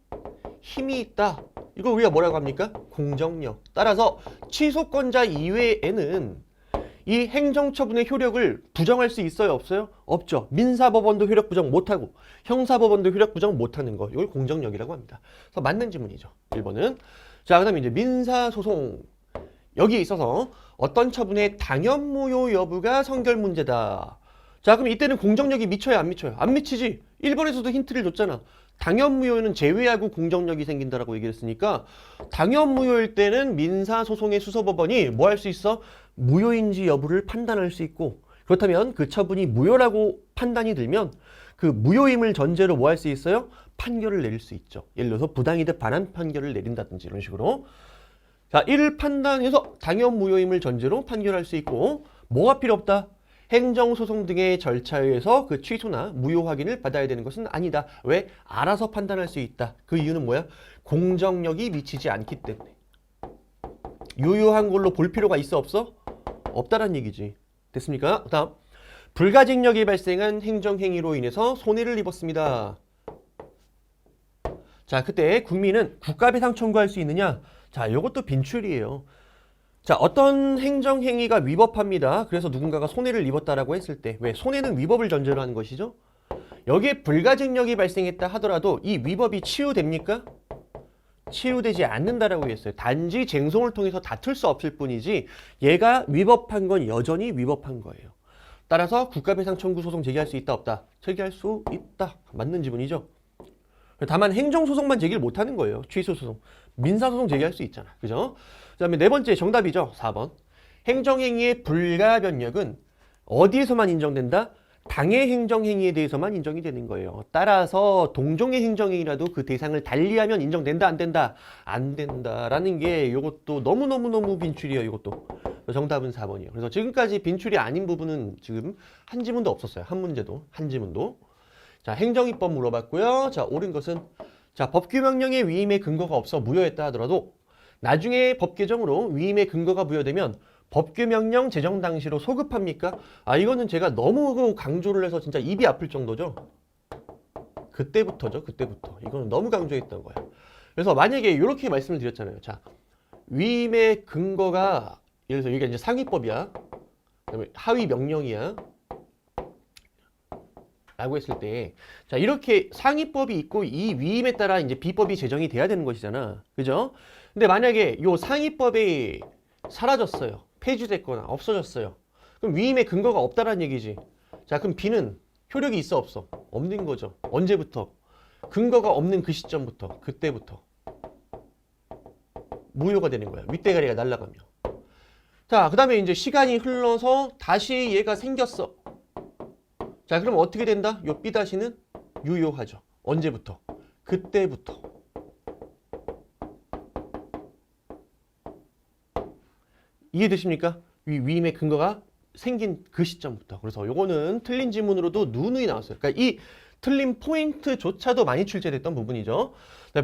[SPEAKER 1] 힘이 있다. 이걸 우리가 뭐라고 합니까? 공정력. 따라서 취소권자 이외에는 이 행정처분의 효력을 부정할 수 있어요? 없어요? 없죠. 민사법원도 효력 부정 못하고 형사법원도 효력 부정 못하는 거. 이걸 공정력이라고 합니다. 그래서 맞는 지문이죠. 1번은. 자, 그 다음에 이제 민사소송. 여기에 있어서 어떤 처분의 당연무효 여부가 성결 문제다. 자, 그럼 이때는 공정력이 미쳐요? 안 미쳐요? 안 미치지. 1번에서도 힌트를 줬잖아. 당연무효는 제외하고 공정력이 생긴다라고 얘기를 했으니까 당연무효일 때는 민사소송의 수서법원이 뭐 할 수 있어? 무효인지 여부를 판단할 수 있고, 그렇다면 그 처분이 무효라고 판단이 들면 그 무효임을 전제로 뭐 할 수 있어요? 판결을 내릴 수 있죠. 예를 들어서 부당이득 반환 판결을 내린다든지 이런 식으로. 자, 이를 판단해서 당연무효임을 전제로 판결할 수 있고, 뭐가 필요 없다? 행정소송 등의 절차에 의해서 그 취소나 무효 확인을 받아야 되는 것은 아니다. 왜? 알아서 판단할 수 있다. 그 이유는 뭐야? 공정력이 미치지 않기 때문에. 유효한 걸로 볼 필요가 있어 없어? 없다란 얘기지. 됐습니까? 다음. 불가증력이 발생한 행정행위로 인해서 손해를 입었습니다. 자, 그때 국민은 국가배상 청구할 수 있느냐? 자, 이것도 빈출이에요. 자, 어떤 행정행위가 위법합니다. 그래서 누군가가 손해를 입었다라고 했을 때, 왜? 손해는 위법을 전제로 하는 것이죠. 여기에 불가증력이 발생했다 하더라도 이 위법이 치유됩니까? 치유되지 않는다라고 했어요. 단지 쟁송을 통해서 다툴 수 없을 뿐이지 얘가 위법한 건 여전히 위법한 거예요. 따라서 국가배상 청구 소송 제기할 수 있다 없다? 제기할 수 있다. 맞는 지문이죠. 다만 행정소송만 제기를 못하는 거예요. 취소소송. 민사소송 제기할 수 있잖아. 그죠? 그 다음에 네 번째 정답이죠. 4번. 행정행위의 불가변력은 어디에서만 인정된다? 당의 행정행위에 대해서만 인정이 되는 거예요. 따라서 동종의 행정행위라도 그 대상을 달리하면 인정된다 안 된다? 안 된다라는 게 이것도 너무너무너무 빈출이에요. 이것도. 정답은 4번이에요. 그래서 지금까지 빈출이 아닌 부분은 지금 한 지문도 없었어요. 한 문제도. 한 지문도. 자, 행정입법 물어봤고요. 자, 옳은 것은 자, 법규명령의 위임의 근거가 없어 무효했다 하더라도 나중에 법 개정으로 위임의 근거가 부여되면 법규명령 제정 당시로 소급합니까? 아, 이거는 제가 너무 강조를 해서 진짜 입이 아플 정도죠. 그때부터죠. 그때부터. 이거는 너무 강조했던 거예요. 그래서 만약에 이렇게 말씀을 드렸잖아요. 자, 위임의 근거가 예를 들어서 이게 이제 상위법이야. 그다음에 하위 명령이야. 라고 했을 때, 자, 이렇게 상위법이 있고 이 위임에 따라 이제 비법이 제정이 돼야 되는 것이잖아. 그죠? 근데 만약에 요 상위법이 사라졌어요. 폐지됐거나 없어졌어요. 그럼 위임의 근거가 없다라는 얘기지. 자, 그럼 B는 효력이 있어 없어? 없는 거죠. 언제부터? 근거가 없는 그 시점부터, 그때부터 무효가 되는 거야. 윗대가리가 날아가면. 자, 그 다음에 이제 시간이 흘러서 다시 얘가 생겼어. 자, 그럼 어떻게 된다? 요 B-는 유효하죠. 언제부터? 그때부터. 이해되십니까? 위임의 근거가 생긴 그 시점부터. 그래서 요거는 틀린 지문으로도 누누이 나왔어요. 그러니까 이 틀린 포인트조차도 많이 출제됐던 부분이죠.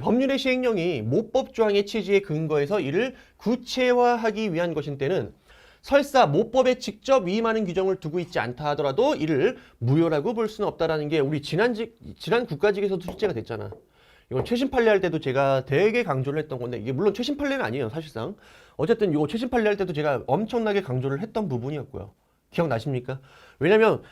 [SPEAKER 1] 법률의 시행령이 모법 조항의 취지에 근거해서 이를 구체화하기 위한 것인 때는 설사 모법에 직접 위임하는 규정을 두고 있지 않다 하더라도 이를 무효라고 볼 수는 없다라는 게 우리 지난 국가직에서도 출제가 됐잖아. 이건 최신 판례 할 때도 제가 되게 강조를 했던 건데 이게 물론 최신 판례는 아니에요, 사실상. 어쨌든 이거 최신 판례 할 때도 제가 엄청나게 강조를 했던 부분이었고요. 기억나십니까? 왜냐면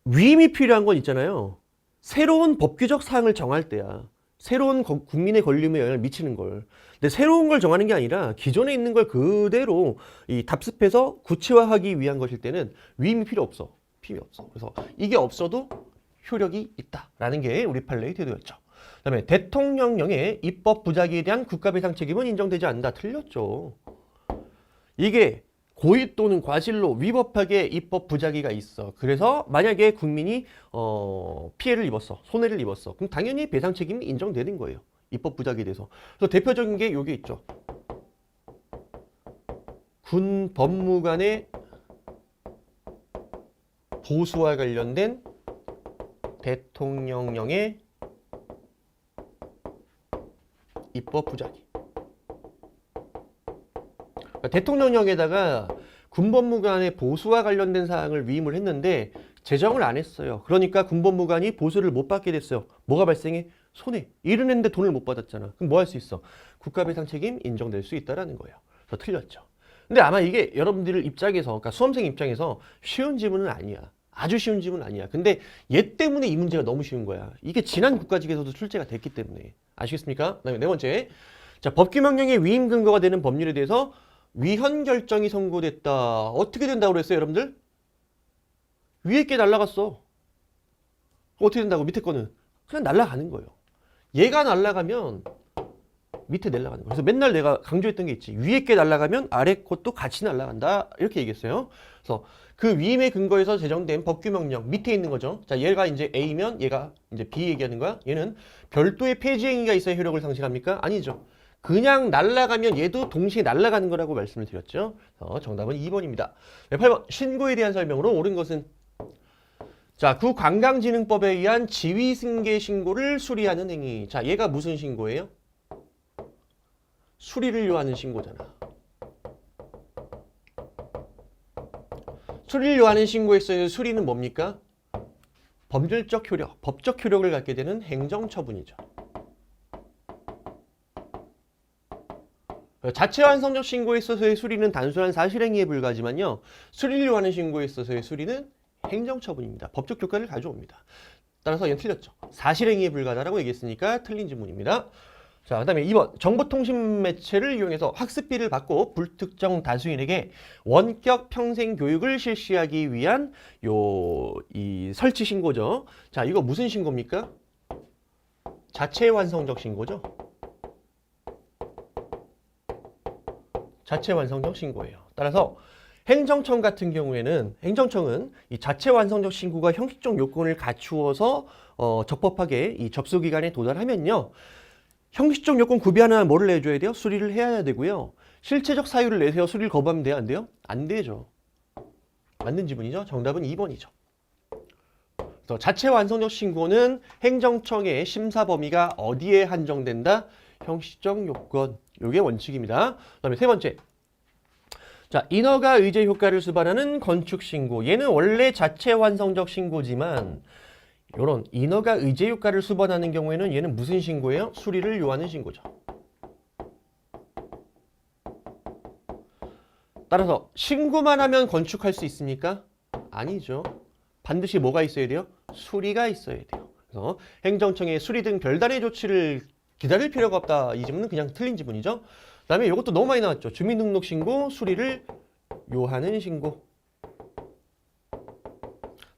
[SPEAKER 1] 위임이 필요한 건 있잖아요. 새로운 법규적 사항을 정할 때야. 새로운 국민의 권리에 영향을 미치는 걸. 근데 새로운 걸 정하는 게 아니라 기존에 있는 걸 그대로 답습해서 구체화하기 위한 것일 때는 위임이 필요 없어. 필요 없어. 그래서 이게 없어도 효력이 있다라는 게 우리 판례의 태도였죠. 그다음에 대통령령의 입법 부작위에 대한 국가배상 책임은 인정되지 않는다. 틀렸죠. 이게 고의 또는 과실로 위법하게 입법 부작위가 있어. 그래서 만약에 국민이 피해를 입었어. 손해를 입었어. 그럼 당연히 배상 책임이 인정되는 거예요. 입법 부작위에 대해서. 그래서 대표적인 게 여기 있죠. 군 법무관의 보수와 관련된 대통령령의 입법 부작위. 그러니까 대통령령에다가 군법무관의 보수와 관련된 사항을 위임을 했는데 제정을 안 했어요. 그러니까 군법무관이 보수를 못 받게 됐어요. 뭐가 발생해? 손해. 일은 했는데 돈을 못 받았잖아. 그럼 뭐 할 수 있어? 국가배상 책임 인정될 수 있다라는 거예요. 그래서 틀렸죠. 근데 아마 이게 여러분들 입장에서, 그러니까 수험생 입장에서 쉬운 지문은 아니야. 아주 쉬운 지문은 아니야. 근데 얘 때문에 이 문제가 너무 쉬운 거야. 이게 지난 국가직에서도 출제가 됐기 때문에. 아시겠습니까? 그다음에 네 번째. 자, 법규명령의 위임 근거가 되는 법률에 대해서 위헌 결정이 선고됐다. 어떻게 된다고 그랬어요, 여러분들? 위에 게 날아갔어. 어떻게 된다고? 밑에 거는 그냥 날아가는 거예요. 얘가 날아가면 밑에 날아가는 거예요. 그래서 맨날 내가 강조했던 게 있지. 위에 게 날아가면 아래 것도 같이 날아간다. 이렇게 얘기했어요. 그래서 그 위임의 근거에서 제정된 법규명령 밑에 있는 거죠. 자, 얘가 이제 A면 얘가 이제 B 얘기하는 거야. 얘는 별도의 폐지 행위가 있어야 효력을 상실합니까? 아니죠. 그냥 날아가면 얘도 동시에 날아가는 거라고 말씀을 드렸죠. 정답은 2번입니다. 8번 신고에 대한 설명으로 옳은 것은 자, 구관광진흥법에 의한 지위승계 신고를 수리하는 행위. 자, 얘가 무슨 신고예요? 수리를 요하는 신고잖아. 수리를 요하는 신고에 있어서 수리는 뭡니까? 법률적 효력, 법적 효력을 갖게 되는 행정처분이죠. 자체 완성적 신고에 있어서의 수리는 단순한 사실행위에 불과하지만요. 수리를 요하는 신고에 있어서의 수리는 행정처분입니다. 법적 효과를 가져옵니다. 따라서 얘는 틀렸죠. 사실행위에 불과하다라고 얘기했으니까 틀린 지문입니다. 자, 그 다음에 2번. 정보통신 매체를 이용해서 학습비를 받고 불특정 다수인에게 원격 평생 교육을 실시하기 위한 이 설치 신고죠. 자, 이거 무슨 신고입니까? 자체 완성적 신고죠. 자체 완성적 신고예요. 따라서 행정청 같은 경우에는 행정청은 이 자체 완성적 신고가 형식적 요건을 갖추어서 적법하게 이 접수 기간에 도달하면요. 형식적 요건 구비하는 뭐를 내줘야 돼요? 수리를 해야 되고요. 실체적 사유를 내세워 수리를 거부하면 돼요? 안 돼요? 안 되죠. 맞는 지문이죠. 정답은 2번이죠. 그래서 자체 완성적 신고는 행정청의 심사 범위가 어디에 한정된다? 형식적 요건. 요게 원칙입니다. 그다음에 세 번째. 자, 인허가 의제 효과를 수반하는 건축 신고. 얘는 원래 자체 완성적 신고지만 이런 인허가 의제 효과를 수반하는 경우에는 얘는 무슨 신고예요? 수리를 요하는 신고죠. 따라서 신고만 하면 건축할 수 있습니까? 아니죠. 반드시 뭐가 있어야 돼요? 수리가 있어야 돼요. 그래서 행정청의 수리 등 별단의 조치를 기다릴 필요가 없다. 이 지문은 그냥 틀린 지문이죠. 그 다음에 이것도 너무 많이 나왔죠. 주민등록 신고, 수리를 요하는 신고.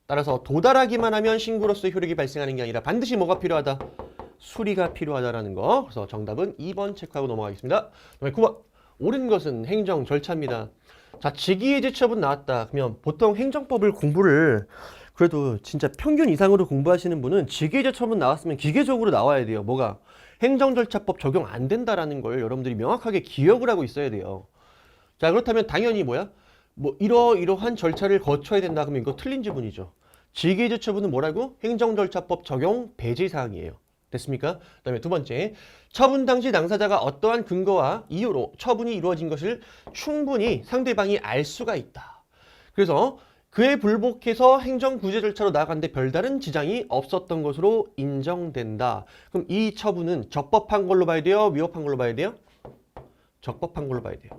[SPEAKER 1] 따라서 도달하기만 하면 신고로서 효력이 발생하는 게 아니라 반드시 뭐가 필요하다? 수리가 필요하다라는 거. 그래서 정답은 2번 체크하고 넘어가겠습니다. 그다음에 9번. 옳은 것은 행정 절차입니다. 자, 직위해제 처분 나왔다. 그러면 보통 행정법을 공부를 그래도 진짜 평균 이상으로 공부하시는 분은 직위해제 처분 나왔으면 기계적으로 나와야 돼요. 뭐가? 행정절차법 적용 안 된다라는 걸 여러분들이 명확하게 기억을 하고 있어야 돼요. 자, 그렇다면 당연히 뭐야? 뭐 이러이러한 절차를 거쳐야 된다. 그러면 이거 틀린 지문이죠. 직위해제 처분은 뭐라고? 행정절차법 적용 배제사항이에요. 됐습니까? 그다음에 두 번째. 처분 당시 당사자가 어떠한 근거와 이유로 처분이 이루어진 것을 충분히 상대방이 알 수가 있다. 그래서 그에 불복해서 행정구제 절차로 나아갔는데 별다른 지장이 없었던 것으로 인정된다. 그럼 이 처분은 적법한 걸로 봐야 돼요? 위법한 걸로 봐야 돼요? 적법한 걸로 봐야 돼요.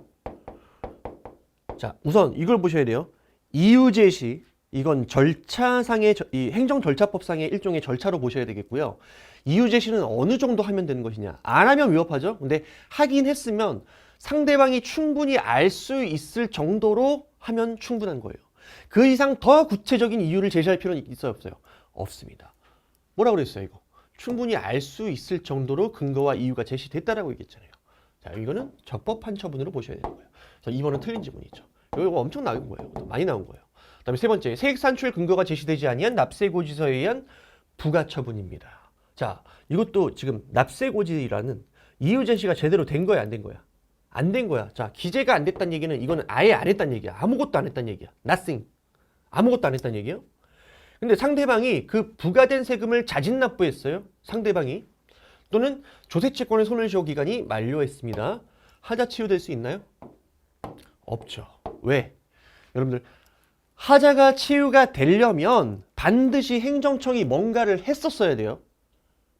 [SPEAKER 1] 자, 우선 이걸 보셔야 돼요. 이유 제시, 이건 절차상의 이 행정절차법상의 일종의 절차로 보셔야 되겠고요. 이유 제시는 어느 정도 하면 되는 것이냐? 안 하면 위법하죠. 근데 하긴 했으면 상대방이 충분히 알 수 있을 정도로 하면 충분한 거예요. 그 이상 더 구체적인 이유를 제시할 필요는 있어요, 없어요? 없습니다. 뭐라고 그랬어요, 이거? 충분히 알 수 있을 정도로 근거와 이유가 제시됐다라고 얘기했잖아요. 자, 이거는 적법한 처분으로 보셔야 되는 거예요. 그래서 2번은 틀린 지문이죠. 이거 엄청 나온 거예요. 많이 나온 거예요. 그다음에 세 번째, 세액 산출 근거가 제시되지 아니한 납세고지서에 의한 부가처분입니다. 자, 이것도 지금 납세고지라는 이유 제시가 제대로 된 거야, 안 된 거야? 안 된 거야. 자, 기재가 안 됐다는 얘기는 이거는 아예 안 했다는 얘기야. 아무것도 안 했다는 얘기야. nothing. 아무것도 안 했다는 얘기예요. 근데 상대방이 그 부과된 세금을 자진 납부했어요. 상대방이. 또는 조세채권의 손을 쥐어 기간이 만료했습니다. 하자 치유될 수 있나요? 없죠. 왜? 여러분들 하자가 치유가 되려면 반드시 행정청이 뭔가를 했었어야 돼요.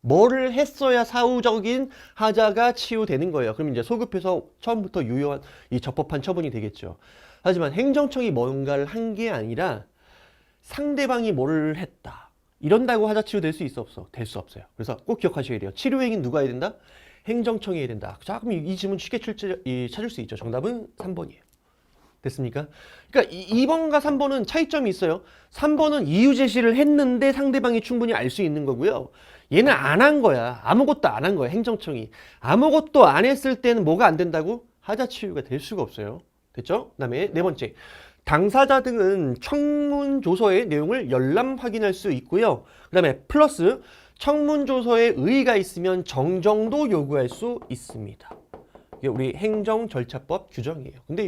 [SPEAKER 1] 뭐를 했어야 사후적인 하자가 치유되는 거예요. 그럼 이제 소급해서 처음부터 유효한 이 적법한 처분이 되겠죠. 하지만 행정청이 뭔가를 한 게 아니라 상대방이 뭐를 했다. 이런다고 하자 치유될 수 있어 없어? 될 수 없어요. 그래서 꼭 기억하셔야 돼요. 치료행위는 누가 해야 된다? 행정청이 해야 된다. 자, 그럼 이 지문 쉽게 찾을 수 있죠. 정답은 3번이에요. 됐습니까? 그러니까 2번과 3번은 차이점이 있어요. 3번은 이유 제시를 했는데 상대방이 충분히 알 수 있는 거고요. 얘는 안 한 거야. 아무것도 안 한 거야. 행정청이. 아무것도 안 했을 때는 뭐가 안 된다고? 하자 치유가 될 수가 없어요. 됐죠? 그다음에 네 번째. 당사자 등은 청문조서의 내용을 열람 확인할 수 있고요. 그다음에 플러스 청문조서에 의의가 있으면 정정도 요구할 수 있습니다. 이게 우리 행정절차법 규정이에요. 근데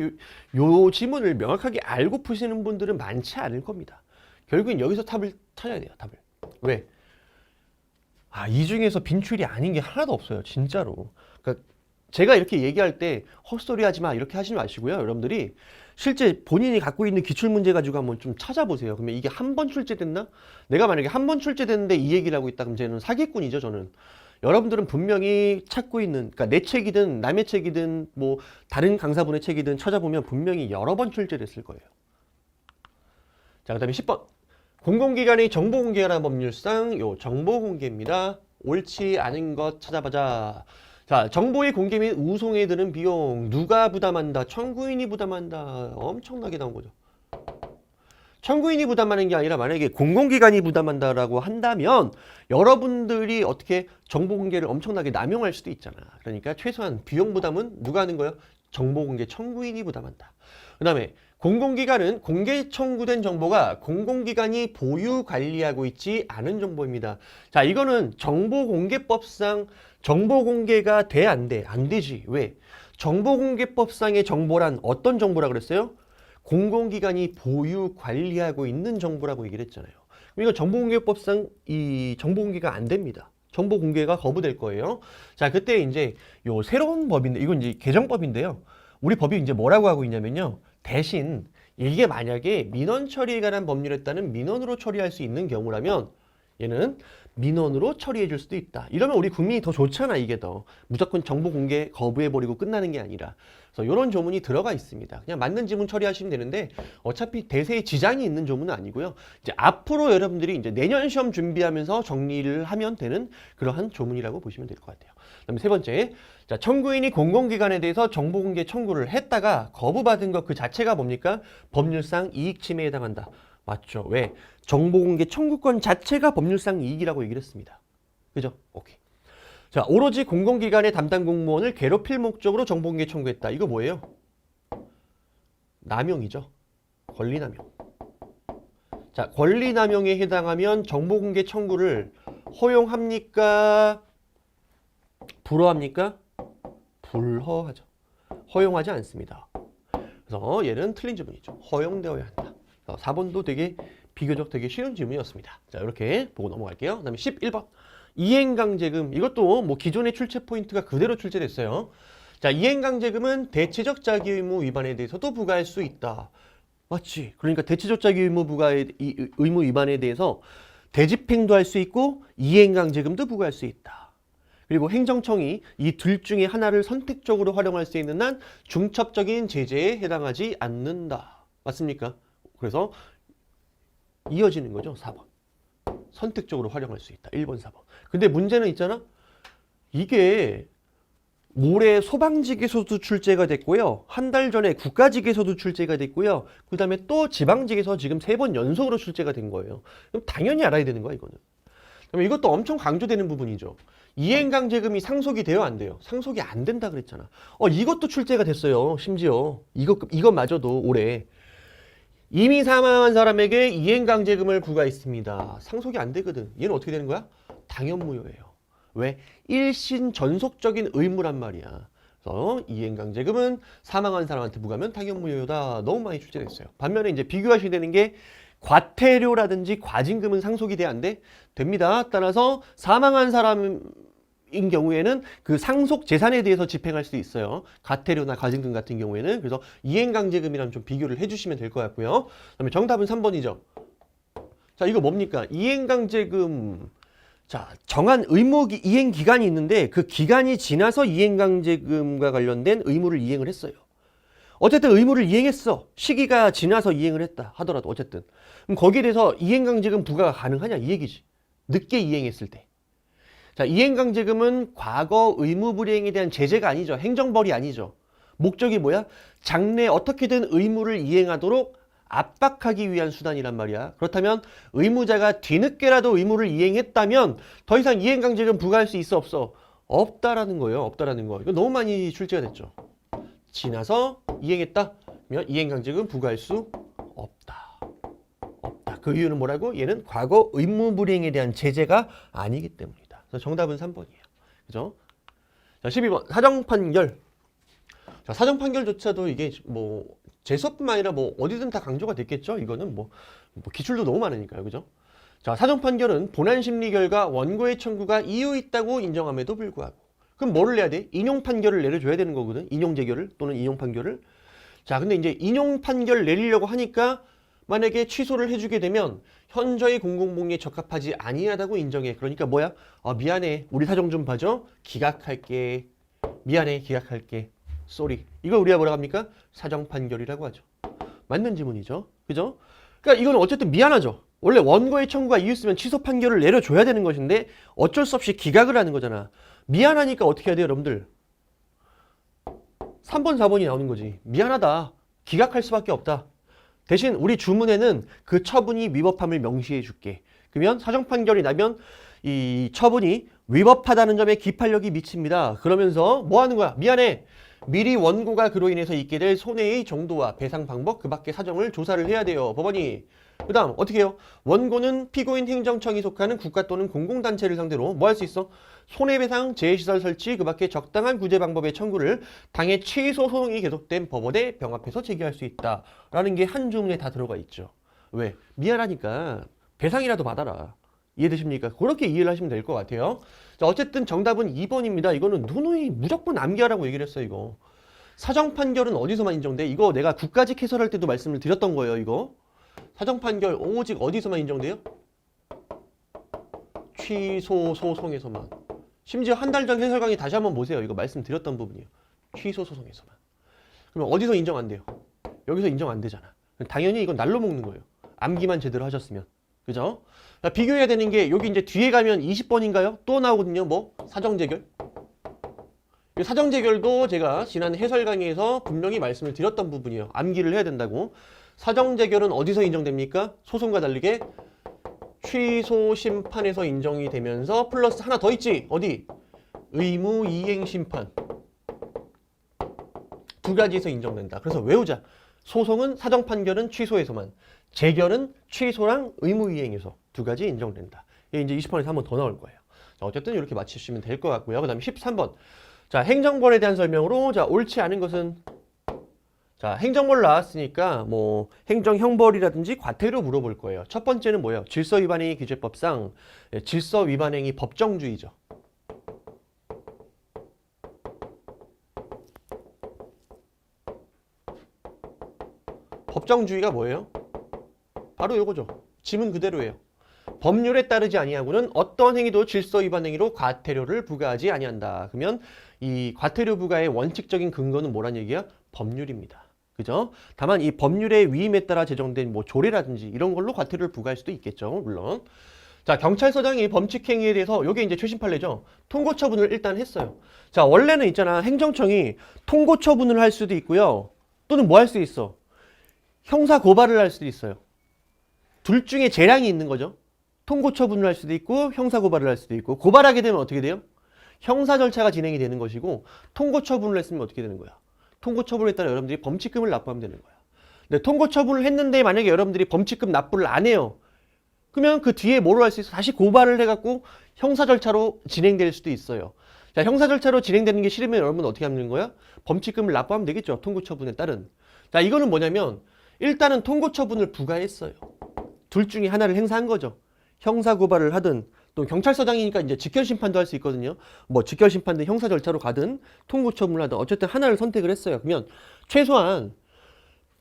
[SPEAKER 1] 요 지문을 명확하게 알고 푸시는 분들은 많지 않을 겁니다. 결국엔 여기서 답을 찾아야 돼요. 답을. 왜? 이 중에서 빈출이 아닌 게 하나도 없어요. 진짜로. 그러니까 제가 이렇게 얘기할 때 헛소리 하지 마 이렇게 하시지 마시고요. 여러분들이 실제 본인이 갖고 있는 기출문제 가지고 한번 좀 찾아보세요. 그러면 이게 한 번 출제됐나? 내가 만약에 한 번 출제됐는데 이 얘기를 하고 있다 그럼 쟤는 사기꾼이죠, 저는. 여러분들은 분명히 찾고 있는, 그러니까 내 책이든 남의 책이든 뭐 다른 강사분의 책이든 찾아보면 분명히 여러 번 출제됐을 거예요. 자, 그다음에 10번. 공공기관의 정보공개하는 법률상 요 정보공개입니다. 옳지 않은 것 찾아보자. 자, 정보의 공개 및 우송에 드는 비용 누가 부담한다? 청구인이 부담한다. 엄청나게 나온 거죠. 청구인이 부담하는 게 아니라 만약에 공공기관이 부담한다라고 한다면 여러분들이 어떻게 정보공개를 엄청나게 남용할 수도 있잖아. 그러니까 최소한 비용 부담은 누가 하는 거예요? 정보공개 청구인이 부담한다. 그 다음에 공공기관은 공개 청구된 정보가 공공기관이 보유 관리하고 있지 않은 정보입니다. 자, 이거는 정보공개법상 정보공개가 돼, 안 돼? 안 되지. 왜? 정보공개법상의 정보란 어떤 정보라 그랬어요? 공공기관이 보유 관리하고 있는 정보라고 얘기를 했잖아요. 그러니까 정보공개법상 이 정보공개가 안 됩니다. 정보공개가 거부될 거예요. 자, 그때 이제 요 새로운 법인데, 이건 이제 개정법인데요. 우리 법이 이제 뭐라고 하고 있냐면요. 대신 이게 만약에 민원 처리에 관한 법률에 따른 민원으로 처리할 수 있는 경우라면 얘는 민원으로 처리해 줄 수도 있다. 이러면 우리 국민이 더 좋잖아, 이게 더. 무조건 정보 공개 거부해버리고 끝나는 게 아니라. 그래서 이런 조문이 들어가 있습니다. 그냥 맞는 지문 처리하시면 되는데 어차피 대세에 지장이 있는 조문은 아니고요. 이제 앞으로 여러분들이 이제 내년 시험 준비하면서 정리를 하면 되는 그러한 조문이라고 보시면 될 것 같아요. 그다음에 세 번째. 자, 청구인이 공공기관에 대해서 정보공개 청구를 했다가 거부받은 것 그 자체가 뭡니까? 법률상 이익침해에 해당한다. 맞죠? 왜? 정보공개 청구권 자체가 법률상 이익이라고 얘기를 했습니다. 그죠? 오케이. 자, 오로지 공공기관의 담당 공무원을 괴롭힐 목적으로 정보공개 청구했다. 이거 뭐예요? 남용이죠. 권리남용. 자, 권리남용에 해당하면 정보공개 청구를 허용합니까? 불허합니까? 불허하죠. 허용하지 않습니다. 그래서 얘는 틀린 지문이죠. 허용되어야 한다. 4번도 되게 비교적 되게 쉬운 질문이었습니다. 자, 이렇게 보고 넘어갈게요. 그 다음에 11번. 이행강제금. 이것도 뭐 기존의 출제 포인트가 그대로 출제됐어요. 자, 이행강제금은 대체적 자기 의무 위반에 대해서도 부과할 수 있다. 맞지? 그러니까 대체적 자기 의무 의무 위반에 대해서 대집행도 할 수 있고 이행강제금도 부과할 수 있다. 그리고 행정청이 이 둘 중에 하나를 선택적으로 활용할 수 있는 한 중첩적인 제재에 해당하지 않는다. 맞습니까? 그래서 이어지는 거죠. 4번. 선택적으로 활용할 수 있다. 1번, 4번. 근데 문제는 있잖아. 이게 올해 소방직에서도 출제가 됐고요. 한 달 전에 국가직에서도 출제가 됐고요. 그 다음에 또 지방직에서 지금 3번 연속으로 출제가 된 거예요. 그럼 당연히 알아야 되는 거야, 이거는. 그럼 이것도 엄청 강조되는 부분이죠. 이행강제금이 상속이 돼요, 안 돼요? 상속이 안 된다 그랬잖아. 이것도 출제가 됐어요. 심지어 이것마저도 올해 이미 사망한 사람에게 이행강제금을 부과했습니다. 상속이 안 되거든. 얘는 어떻게 되는 거야? 당연무효예요. 왜? 일신 전속적인 의무란 말이야. 그래서 이행강제금은 사망한 사람한테 부과하면 당연무효다. 너무 많이 출제됐어요. 반면에 이제 비교하셔야 되는 게 과태료라든지 과징금은 상속이 돼, 안 돼? 됩니다. 따라서 사망한 사람인 경우에는 그 상속 재산에 대해서 집행할 수 있어요. 과태료나 과징금 같은 경우에는. 그래서 이행강제금이랑 좀 비교를 해주시면 될 것 같고요. 그다음에 정답은 3번이죠. 자, 이거 뭡니까? 이행강제금. 자, 정한 의무 이행 기간이 있는데 그 기간이 지나서 이행강제금과 관련된 의무를 이행을 했어요. 어쨌든 의무를 이행했어. 시기가 지나서 이행을 했다 하더라도 어쨌든. 그럼 거기에 대해서 이행강제금 부과가 가능하냐 이 얘기지. 늦게 이행했을 때. 자, 이행강제금은 과거 의무 불이행에 대한 제재가 아니죠. 행정벌이 아니죠. 목적이 뭐야? 장래 어떻게든 의무를 이행하도록 압박하기 위한 수단이란 말이야. 그렇다면 의무자가 뒤늦게라도 의무를 이행했다면 더 이상 이행강제금 부과할 수 있어 없어? 없다라는 거예요. 없다라는 거. 이거 너무 많이 출제가 됐죠. 지나서 이행했다? 그러면 이행강제금 부과할 수 없다. 없다. 그 이유는 뭐라고? 얘는 과거 의무 불이행에 대한 제재가 아니기 때문이다. 그래서 정답은 3번이에요. 그죠? 자, 12번. 사정판결. 자, 사정판결조차도 이게 뭐 재수뿐만 아니라 뭐 어디든 다 강조가 됐겠죠? 이거는 뭐 기출도 너무 많으니까요. 그죠? 자, 사정판결은 본안 심리 결과 원고의 청구가 이유 있다고 인정함에도 불구하고 그럼 뭐를 내야 돼? 인용 판결을 내려줘야 되는 거거든. 인용 재결을 또는 인용 판결을. 자, 근데 이제 인용 판결 내리려고 하니까 만약에 취소를 해주게 되면 현저히 공공복리에 적합하지 아니하다고 인정해. 그러니까 뭐야? 미안해. 우리 사정 좀 봐줘. 기각할게. 미안해. 기각할게. 쏘리. 이걸 우리가 뭐라고 합니까? 사정 판결이라고 하죠. 맞는 지문이죠. 그죠? 그러니까 이건 어쨌든 미안하죠. 원래 원고의 청구가 이유있으면 취소 판결을 내려줘야 되는 것인데 어쩔 수 없이 기각을 하는 거잖아. 미안하니까 어떻게 해야 돼요, 여러분들? 3번, 4번이 나오는 거지. 미안하다. 기각할 수밖에 없다. 대신 우리 주문에는 그 처분이 위법함을 명시해 줄게. 그러면 사정 판결이 나면 이 처분이 위법하다는 점에 기판력이 미칩니다. 그러면서 뭐 하는 거야? 미안해. 미리 원고가 그로 인해서 있게 될 손해의 정도와 배상 방법 그 밖의 사정을 조사를 해야 돼요. 법원이. 그 다음 어떻게 해요? 원고는 피고인 행정청이 속하는 국가 또는 공공단체를 상대로 뭐 할 수 있어? 손해배상, 재해시설 설치 그 밖에 적당한 구제 방법의 청구를 당해 취소 소송이 계속된 법원에 병합해서 제기할 수 있다. 라는 게 한 주문에 다 들어가 있죠. 왜? 미안하니까 배상이라도 받아라. 이해되십니까? 그렇게 이해를 하시면 될 것 같아요. 자, 어쨌든 정답은 2번입니다. 이거는 누누이 무조건 암기하라고 얘기를 했어요, 이거. 사정 판결은 어디서만 인정돼? 이거 내가 국가직 해설할 때도 말씀을 드렸던 거예요, 이거. 사정 판결 오직 어디서만 인정돼요? 취소 소송에서만. 심지어 한 달 전 해설 강의 다시 한번 보세요. 이거 말씀드렸던 부분이에요. 취소 소송에서만. 그럼 어디서 인정 안 돼요? 여기서 인정 안 되잖아. 당연히 이건 날로 먹는 거예요. 암기만 제대로 하셨으면. 그죠? 자, 비교해야 되는 게 여기 이제 뒤에 가면 20번인가요? 또 나오거든요. 뭐? 사정재결. 이 사정재결도 제가 지난 해설 강의에서 분명히 말씀을 드렸던 부분이에요. 암기를 해야 된다고. 사정재결은 어디서 인정됩니까? 소송과 다르게 취소 심판에서 인정이 되면서 플러스 하나 더 있지. 어디? 의무이행심판. 두 가지에서 인정된다. 그래서 외우자. 소송은 사정 판결은 취소에서만, 재결은 취소랑 의무이행에서 두 가지 인정된다. 이게 이제 20번에서 한 번 더 나올 거예요. 자, 어쨌든 이렇게 맞추시면 될 것 같고요. 그 다음에 13번. 자, 행정벌에 대한 설명으로, 자, 옳지 않은 것은, 자, 행정벌 나왔으니까 뭐 행정형벌이라든지 과태료 물어볼 거예요. 첫 번째는 뭐예요? 질서위반행위 규제법상 질서위반행위 법정주의죠. 법정주의가 뭐예요? 바로 요거죠. 지문 그대로예요. 법률에 따르지 아니하고는 어떠한 행위도 질서위반 행위로 과태료를 부과하지 아니한다. 그러면 이 과태료 부과의 원칙적인 근거는 뭐란 얘기야? 법률입니다. 그죠? 다만 이 법률의 위임에 따라 제정된 뭐 조례라든지 이런 걸로 과태료를 부과할 수도 있겠죠. 물론. 자, 경찰서장이 범칙 행위에 대해서 요게 이제 최신 판례죠. 통고 처분을 일단 했어요. 자, 원래는 있잖아. 행정청이 통고 처분을 할 수도 있고요. 또는 뭐 할 수 있어? 형사 고발을 할 수도 있어요. 둘 중에 재량이 있는 거죠. 통고 처분을 할 수도 있고 형사 고발을 할 수도 있고, 고발하게 되면 어떻게 돼요? 형사 절차가 진행이 되는 것이고, 통고 처분을 했으면 어떻게 되는 거야? 통고 처분에 따라 여러분들이 범칙금을 납부하면 되는 거야. 근데 통고 처분을 했는데 만약에 여러분들이 범칙금 납부를 안 해요. 그러면 그 뒤에 뭐로 할 수 있어? 다시 고발을 해갖고 형사 절차로 진행될 수도 있어요. 자, 형사 절차로 진행되는 게 싫으면 여러분 어떻게 하는 거야? 범칙금을 납부하면 되겠죠. 통고 처분에 따른. 자, 이거는 뭐냐면 일단은 통고 처분을 부과했어요. 둘 중에 하나를 행사한 거죠. 형사 고발을 하든, 또 경찰서장이니까 이제 직결 심판도 할 수 있거든요. 뭐 직결 심판든 형사 절차로 가든 통고 처분을 하든 어쨌든 하나를 선택을 했어요. 그러면 최소한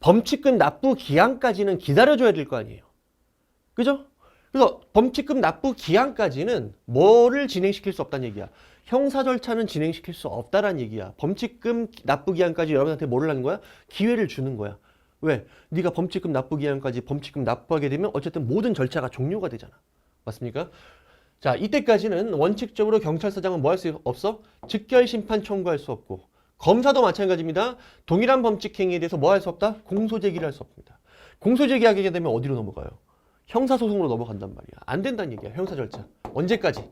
[SPEAKER 1] 범칙금 납부 기한까지는 기다려줘야 될 거 아니에요. 그죠? 그래서 범칙금 납부 기한까지는 뭐를 진행시킬 수 없다는 얘기야. 형사 절차는 진행시킬 수 없다라는 얘기야. 범칙금 납부 기한까지 여러분한테 뭐를 하는 거야? 기회를 주는 거야. 왜? 네가 범칙금 납부 기한까지 범칙금 납부하게 되면 어쨌든 모든 절차가 종료가 되잖아. 맞습니까? 자, 이때까지는 원칙적으로 경찰서장은 뭐 할 수 없어? 즉결 심판 청구할 수 없고, 검사도 마찬가지입니다. 동일한 범칙 행위에 대해서 뭐 할 수 없다? 공소 제기를 할 수 없습니다. 공소 제기하게 되면 어디로 넘어가요? 형사소송으로 넘어간단 말이야. 안 된다는 얘기야. 형사 절차. 언제까지?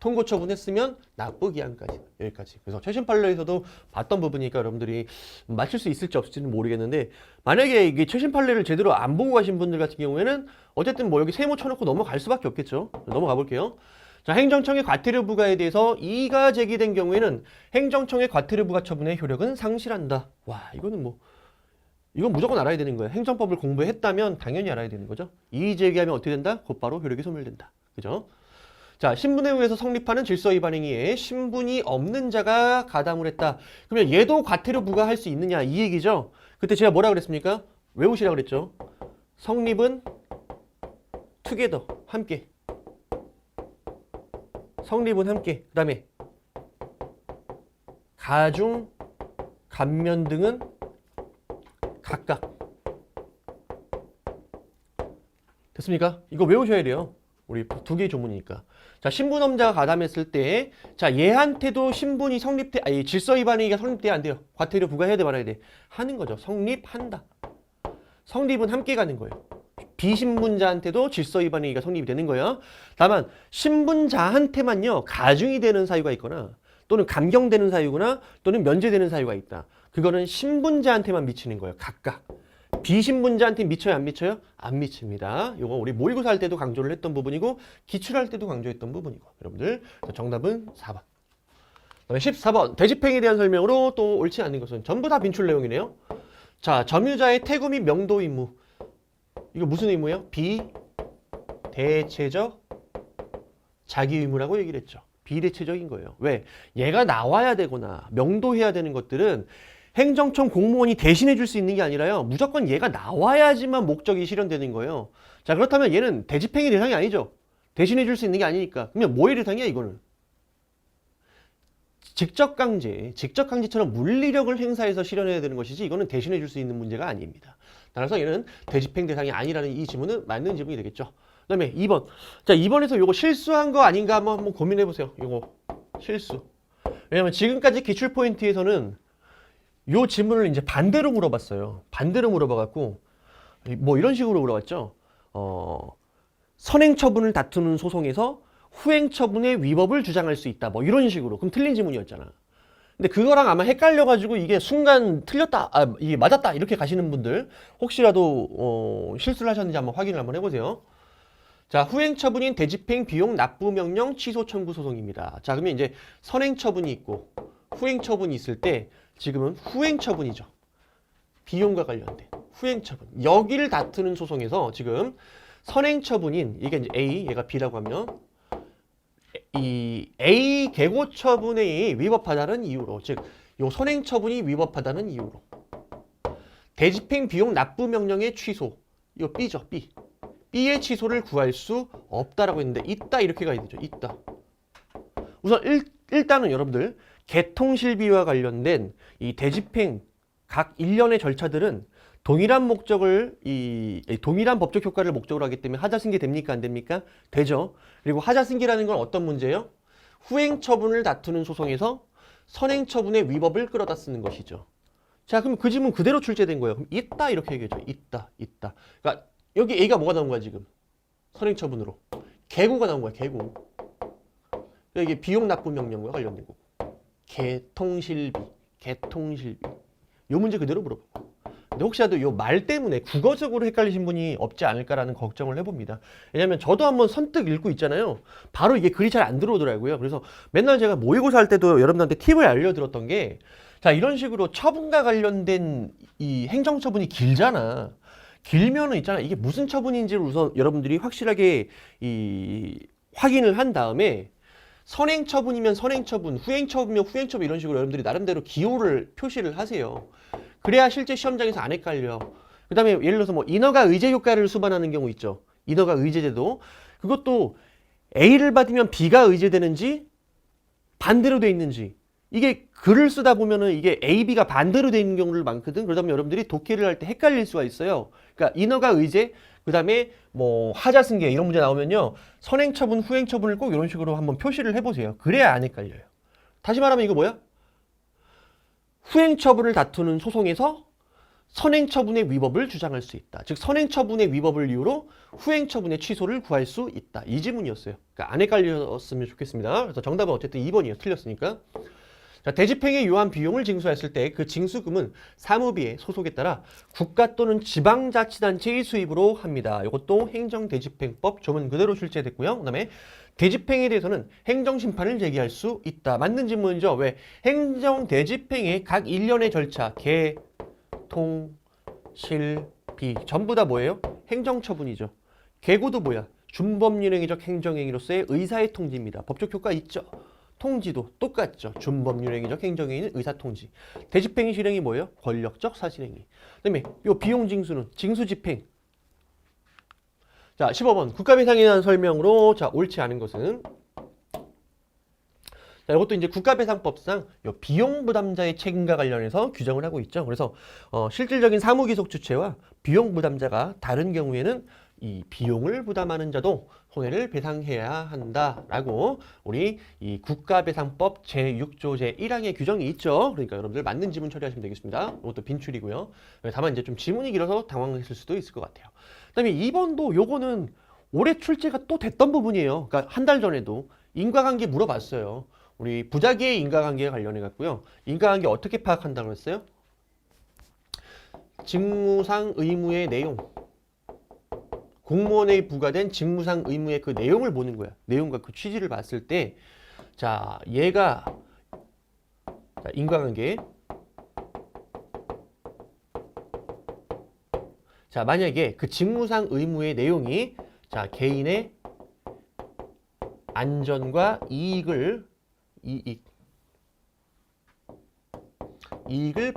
[SPEAKER 1] 통고 처분했으면 납부 기한까지. 여기까지. 그래서 최신 판례에서도 봤던 부분이니까 여러분들이 맞출 수 있을지 없을지는 모르겠는데, 만약에 이게 최신 판례를 제대로 안 보고 가신 분들 같은 경우에는 어쨌든 뭐 여기 세모 쳐놓고 넘어갈 수밖에 없겠죠. 넘어가 볼게요. 자, 행정청의 과태료 부과에 대해서 이의가 제기된 경우에는 행정청의 과태료 부과 처분의 효력은 상실한다. 와, 이거는 뭐 이건 무조건 알아야 되는 거예요. 행정법을 공부했다면 당연히 알아야 되는 거죠. 이의 제기하면 어떻게 된다? 곧바로 효력이 소멸된다. 그죠? 자, 신분에 의해서 성립하는 질서 위반 행위에 신분이 없는 자가 가담을 했다. 그러면 얘도 과태료 부과할 수 있느냐 이 얘기죠. 그때 제가 뭐라 그랬습니까? 외우시라 그랬죠. 성립은 together, 함께. 성립은 함께. 그 다음에 가중, 감면 등은 각각. 됐습니까? 이거 외우셔야 돼요. 우리 두 개의 조문이니까. 자, 신분엄자가 가담했을 때, 자, 얘한테도 신분이 성립돼, 아니, 질서 위반 행위가 성립돼야 안 돼요. 과태료 부과해야 돼, 말아야 돼. 하는 거죠. 성립한다. 성립은 함께 가는 거예요. 비신분자한테도 질서 위반 행위가 성립이 되는 거예요. 다만, 신분자한테만요, 가중이 되는 사유가 있거나, 또는 감경되는 사유거나, 또는 면제되는 사유가 있다. 그거는 신분자한테만 미치는 거예요. 각각. 비신분자한테 미쳐요, 안 미쳐요? 안 미칩니다. 이거 우리 모의고사 할 때도 강조를 했던 부분이고 기출할 때도 강조했던 부분이고. 여러분들 정답은 4번. 그다음에 14번 대집행에 대한 설명으로 또 옳지 않는 것은 전부 다 빈출 내용이네요. 자, 점유자의 태구 및 명도 의무. 이거 무슨 의무예요? 비대체적 자기 의무라고 얘기를 했죠. 비대체적인 거예요. 왜? 얘가 나와야 되거나 명도해야 되는 것들은 행정청 공무원이 대신해 줄 수 있는 게 아니라요. 무조건 얘가 나와야지만 목적이 실현되는 거예요. 자, 그렇다면 얘는 대집행의 대상이 아니죠. 대신해 줄 수 있는 게 아니니까. 그러면 뭐의 대상이야, 이거는? 직접강제처럼 물리력을 행사해서 실현해야 되는 것이지 이거는 대신해 줄 수 있는 문제가 아닙니다. 따라서 얘는 대집행 대상이 아니라는 이 지문은 맞는 지문이 되겠죠. 그 다음에 2번. 자, 2번에서 요거 실수한 거 아닌가 한번 고민해 보세요. 요거 실수. 왜냐면 지금까지 기출 포인트에서는 요 지문을 이제 반대로 물어봤어요. 반대로 물어봐갖고 뭐 이런 식으로 물어봤죠. 선행처분을 다투는 소송에서 후행처분의 위법을 주장할 수 있다. 뭐 이런 식으로. 그럼 틀린 지문이었잖아. 근데 그거랑 아마 헷갈려가지고 이게 순간 틀렸다, 이게 맞았다 이렇게 가시는 분들 혹시라도 실수를 하셨는지 한번 확인을 한번 해보세요. 자, 후행처분인 대집행 비용 납부 명령 취소 청구 소송입니다. 자, 그러면 이제 선행처분이 있고 후행처분이 있을 때 지금은 후행처분이죠. 비용과 관련된 후행처분. 여기를 다투는 소송에서 지금 선행처분인 이게 이제 A, 얘가 B라고 하면 이 A 개고처분에 위법하다는 이유로, 즉 요 선행처분이 위법하다는 이유로 대집행 비용 납부 명령의 취소, 이거 B죠, B. B의 취소를 구할 수 없다라고 했는데 있다 이렇게 가야 되죠. 있다. 우선 일단은 여러분들 개통실비와 관련된 이 대집행 각 일련의 절차들은 동일한 목적을 동일한 법적 효과를 목적으로 하기 때문에 하자승계 됩니까? 안 됩니까? 되죠. 그리고 하자승계라는 건 어떤 문제예요? 후행처분을 다투는 소송에서 선행처분의 위법을 끌어다 쓰는 것이죠. 자, 그럼 그 지문 그대로 출제된 거예요. 그럼 있다 이렇게 얘기하죠. 있다. 그러니까 여기 A가 뭐가 나온 거야 지금? 선행처분으로. 개고가 나온 거야. 개고. 이게 비용 납부 명령과 관련된 거고. 개통실비. 요 문제 그대로 물어보고. 근데 혹시라도 요 말 때문에 국어적으로 헷갈리신 분이 없지 않을까라는 걱정을 해봅니다. 왜냐면 저도 한번 선뜻 읽고 있잖아요. 바로 이게 글이 잘 안 들어오더라고요. 그래서 맨날 제가 모의고사 할 때도 여러분들한테 팁을 알려드렸던 게, 자, 이런 식으로 처분과 관련된 이 행정처분이 길잖아. 길면은 있잖아. 이게 무슨 처분인지를 우선 여러분들이 확실하게 확인을 한 다음에 선행처분이면 선행처분, 후행처분이면 후행처분 이런 식으로 여러분들이 나름대로 기호를 표시를 하세요. 그래야 실제 시험장에서 안 헷갈려. 그 다음에 예를 들어서 뭐 인허가 의제 효과를 수반하는 경우 있죠. 인허가 의제제도. 그것도 A를 받으면 B가 의제되는지 반대로 돼 있는지. 이게 글을 쓰다 보면은 이게 A, B가 반대로 돼 있는 경우를 많거든. 그러다 보면 여러분들이 독해를 할 때 헷갈릴 수가 있어요. 그러니까 인허가 의제, 그 다음에 뭐 하자승계 이런 문제 나오면요. 선행처분, 후행처분을 꼭 이런 식으로 한번 표시를 해보세요. 그래야 안 헷갈려요. 다시 말하면 이거 뭐야? 후행처분을 다투는 소송에서 선행처분의 위법을 주장할 수 있다. 즉 선행처분의 위법을 이유로 후행처분의 취소를 구할 수 있다. 이 지문이었어요. 그러니까 안 헷갈렸으면 좋겠습니다. 그래서 정답은 어쨌든 2번이에요. 틀렸으니까. 자, 대집행에 요한 비용을 징수했을 때 그 징수금은 사무비의 소속에 따라 국가 또는 지방자치단체의 수입으로 합니다. 이것도 행정대집행법 조문 그대로 출제됐고요. 그 다음에 대집행에 대해서는 행정심판을 제기할 수 있다. 맞는 질문이죠. 왜? 행정대집행의 각 일련의 절차, 개, 통, 실, 비 전부 다 뭐예요? 행정처분이죠. 개고도 뭐야? 준법률행위적 행정행위로서의 의사의 통지입니다. 법적 효과 있죠. 통지도 똑같죠. 준법률행위적 행정행위는 의사통지. 대집행위 실행이 뭐예요? 권력적 사실행위. 그다음에 요 비용징수는 징수집행. 자, 15번 국가배상에 대한 설명으로 자 옳지 않은 것은 자, 이것도 이제 국가배상법상 요 비용부담자의 책임과 관련해서 규정을 하고 있죠. 그래서 실질적인 사무기속 주체와 비용부담자가 다른 경우에는 이 비용을 부담하는 자도 손해를 배상해야 한다라고 우리 이 국가배상법 제6조 제1항의 규정이 있죠. 그러니까 여러분들 맞는 지문 처리하시면 되겠습니다. 이것도 빈출이고요. 다만 이제 좀 지문이 길어서 당황했을 수도 있을 것 같아요. 그다음에 2번도 요거는 올해 출제가 또 됐던 부분이에요. 그러니까 한 달 전에도 인과관계 물어봤어요. 우리 부작위의 인과관계에 관련해 갖고요. 인과관계 어떻게 파악한다고 했어요? 직무상 의무의 내용. 공무원에 부과된 직무상 의무의 그 내용을 보는 거야. 내용과 그 취지를 봤을 때, 자, 얘가, 자, 인과관계. 자, 만약에 그 직무상 의무의 내용이, 자, 개인의 안전과 이익을